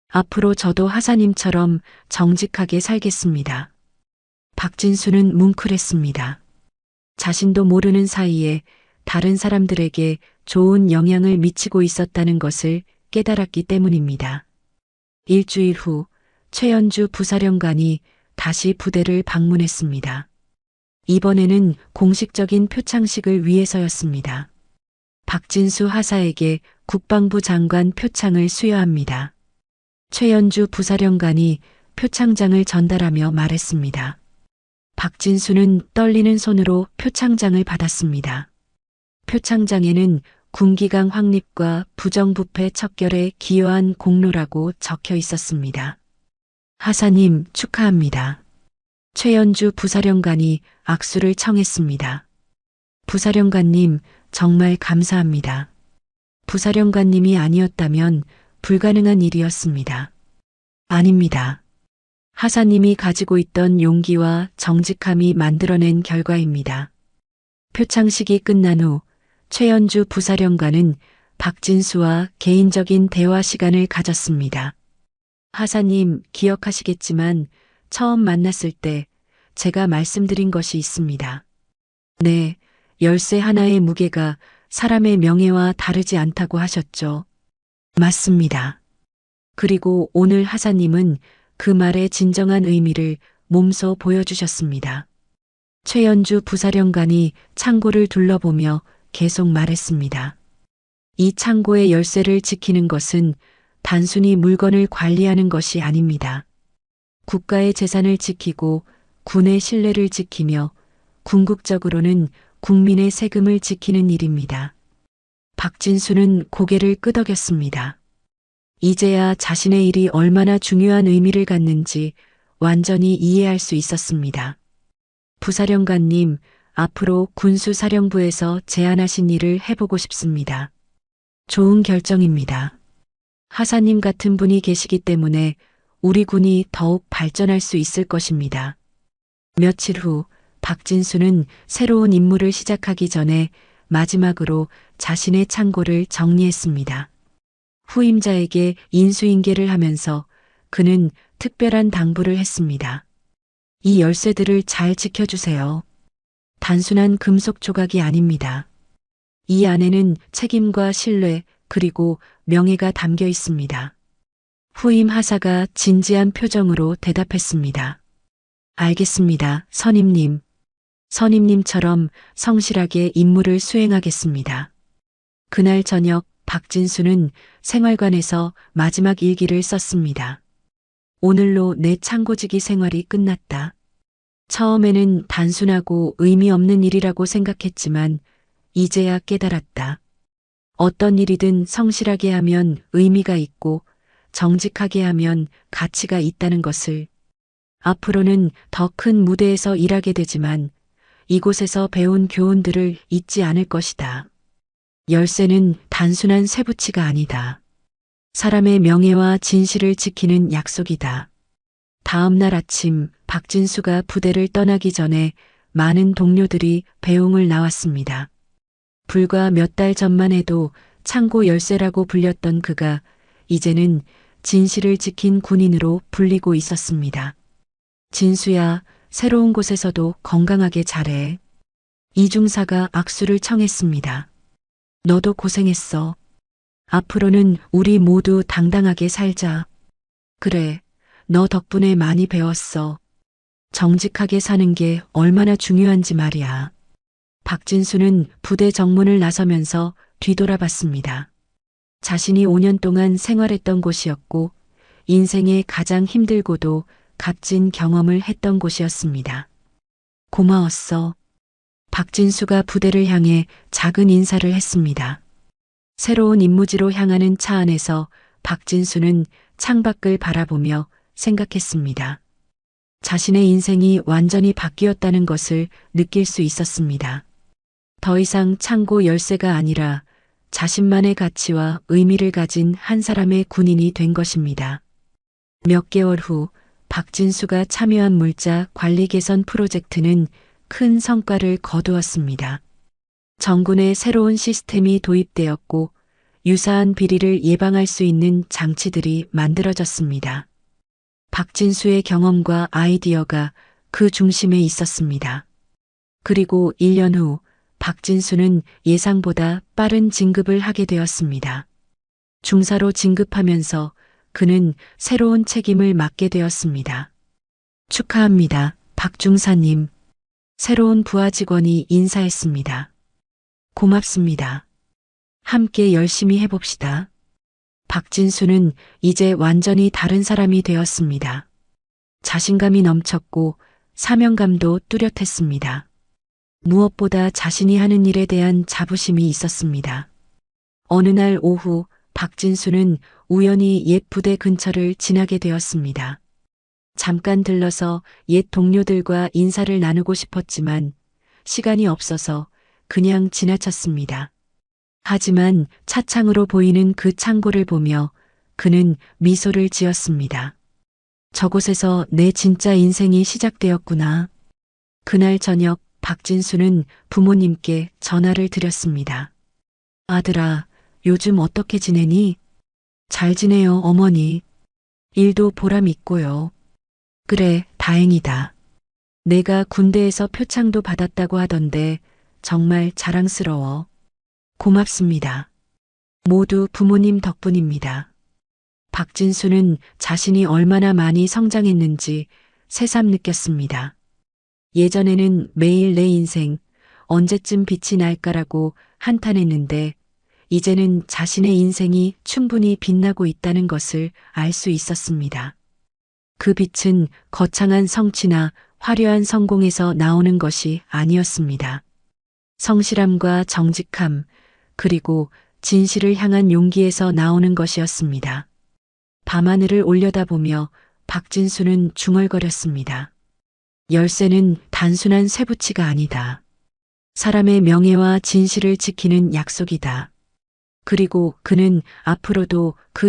앞으로 저도 하사님처럼 정직하게 살겠습니다. 박진수는 뭉클했습니다. 자신도 모르는 사이에 다른 사람들에게 좋은 영향을 미치고 있었다는 것을 깨달았기 때문입니다. 일주일 후 최연주 부사령관이 다시 부대를 방문했습니다. 이번에는 공식적인 표창식을 위해서였습니다. 박진수 하사에게 국방부 장관 표창을 수여합니다. 최연주 부사령관이 표창장을 전달하며 말했습니다. 박진수는 떨리는 손으로 표창장을 받았습니다. 표창장에는 군기강 확립과 부정부패 척결에 기여한 공로라고 적혀 있었습니다. 하사님 축하합니다. 최연주 부사령관이 악수를 청했습니다. 부사령관님 정말 감사합니다. 부사령관님이 아니었다면 불가능한 일이었습니다. 아닙니다. 하사님이 가지고 있던 용기와 정직함이 만들어낸 결과입니다. 표창식이 끝난 후 최연주 부사령관은 박진수와 개인적인 대화 시간을 가졌습니다. 하사님 기억하시겠지만 처음 만났을 때 제가 말씀드린 것이 있습니다. 네, 열쇠 하나의 무게가 사람의 명예와 다르지 않다고 하셨죠. 맞습니다. 그리고 오늘 하사님은 그 말의 진정한 의미를 몸소 보여주셨습니다. 최연주 부사령관이 창고를 둘러보며 계속 말했습니다. 이 창고의 열쇠를 지키는 것은 단순히 물건을 관리하는 것이 아닙니다. 국가의 재산을 지키고 군의 신뢰를 지키며 궁극적으로는 국민의 세금을 지키는 일입니다. 박진수는 고개를 끄덕였습니다. 이제야 자신의 일이 얼마나 중요한 의미를 갖는지 완전히 이해할 수 있었습니다. 부사령관님, 앞으로 군수사령부에서 제안하신 일을 해보고 싶습니다. 좋은 결정입니다. 하사님 같은 분이 계시기 때문에 우리 군이 더욱 발전할 수 있을 것입니다. 며칠 후 박진수는 새로운 임무를 시작하기 전에 마지막으로 자신의 창고를 정리했습니다. 후임자에게 인수인계를 하면서 그는 특별한 당부를 했습니다. 이 열쇠들을 잘 지켜주세요. 단순한 금속 조각이 아닙니다. 이 안에는 책임과 신뢰 그리고 명예가 담겨 있습니다. 후임 하사가 진지한 표정으로 대답했습니다. 알겠습니다, 선임님. 선임님처럼 성실하게 임무를 수행하겠습니다. 그날 저녁 박진수는 생활관에서 마지막 일기를 썼습니다. 오늘로 내 창고지기 생활이 끝났다. 처음에는 단순하고 의미 없는 일이라고 생각했지만 이제야 깨달았다. 어떤 일이든 성실하게 하면 의미가 있고 정직하게 하면 가치가 있다는 것을. 앞으로는 더 큰 무대에서 일하게 되지만 이곳에서 배운 교훈들을 잊지 않을 것이다. 열쇠는 단순한 쇠붙이가 아니다. 사람의 명예와 진실을 지키는 약속이다. 다음 날 아침 박진수가 부대를 떠나기 전에 많은 동료들이 배웅을 나왔습니다. 불과 몇 달 전만 해도 창고 열쇠라고 불렸던 그가 이제는 진실을 지킨 군인으로 불리고 있었습니다. 진수야, 새로운 곳에서도 건강하게 잘해. 이중사가 악수를 청했습니다. 너도 고생했어. 앞으로는 우리 모두 당당하게 살자. 그래, 너 덕분에 많이 배웠어. 정직하게 사는 게 얼마나 중요한지 말이야. 박진수는 부대 정문을 나서면서 뒤돌아봤습니다. 자신이 5년 동안 생활했던 곳이었고 인생의 가장 힘들고도 값진 경험을 했던 곳이었습니다. 고마웠어. 박진수가 부대를 향해 작은 인사를 했습니다. 새로운 임무지로 향하는 차 안에서 박진수는 창밖을 바라보며 생각했습니다. 자신의 인생이 완전히 바뀌었다는 것을 느낄 수 있었습니다. 더 이상 창고 열쇠가 아니라 자신만의 가치와 의미를 가진 한 사람의 군인이 된 것입니다. 몇 개월 후 박진수가 참여한 물자 관리 개선 프로젝트는 큰 성과를 거두었습니다. 정군에 새로운 시스템이 도입되었고 유사한 비리를 예방할 수 있는 장치들이 만들어졌습니다. 박진수의 경험과 아이디어가 그 중심에 있었습니다. 그리고 1년 후 박진수는 예상보다 빠른 진급을 하게 되었습니다. 중사로 진급하면서 그는 새로운 책임을 맡게 되었습니다. 축하합니다, 박중사님. 새로운 부하 직원이 인사했습니다. 고맙습니다. 함께 열심히 해봅시다. 박진수는 이제 완전히 다른 사람이 되었습니다. 자신감이 넘쳤고 사명감도 뚜렷했습니다. 무엇보다 자신이 하는 일에 대한 자부심이 있었습니다. 어느 날 오후 박진수는 우연히 옛 부대 근처를 지나게 되었습니다. 잠깐 들러서 옛 동료들과 인사를 나누고 싶었지만 시간이 없어서 그냥 지나쳤습니다. 하지만 차창으로 보이는 그 창고를 보며 그는 미소를 지었습니다. 저곳에서 내 진짜 인생이 시작되었구나. 그날 저녁 박진수는 부모님께 전화를 드렸습니다. 아들아, 요즘 어떻게 지내니? 잘 지내요, 어머니. 일도 보람 있고요. 그래, 다행이다. 내가 군대에서 표창도 받았다고 하던데 정말 자랑스러워. 고맙습니다. 모두 부모님 덕분입니다. 박진수는 자신이 얼마나 많이 성장했는지 새삼 느꼈습니다. 예전에는 매일 내 인생 언제쯤 빛이 날까라고 한탄했는데 이제는 자신의 인생이 충분히 빛나고 있다는 것을 알 수 있었습니다. 그 빛은 거창한 성취나 화려한 성공에서 나오는 것이 아니었습니다. 성실함과 정직함, 그리고 진실을 향한 용기에서 나오는 것이었습니다. 밤하늘을 올려다보며 박진수는 중얼거렸습니다. 열쇠는 단순한 쇠붙이가 아니다. 사람의 명예와 진실을 지키는 약속이다. 그리고 그는 앞으로도 그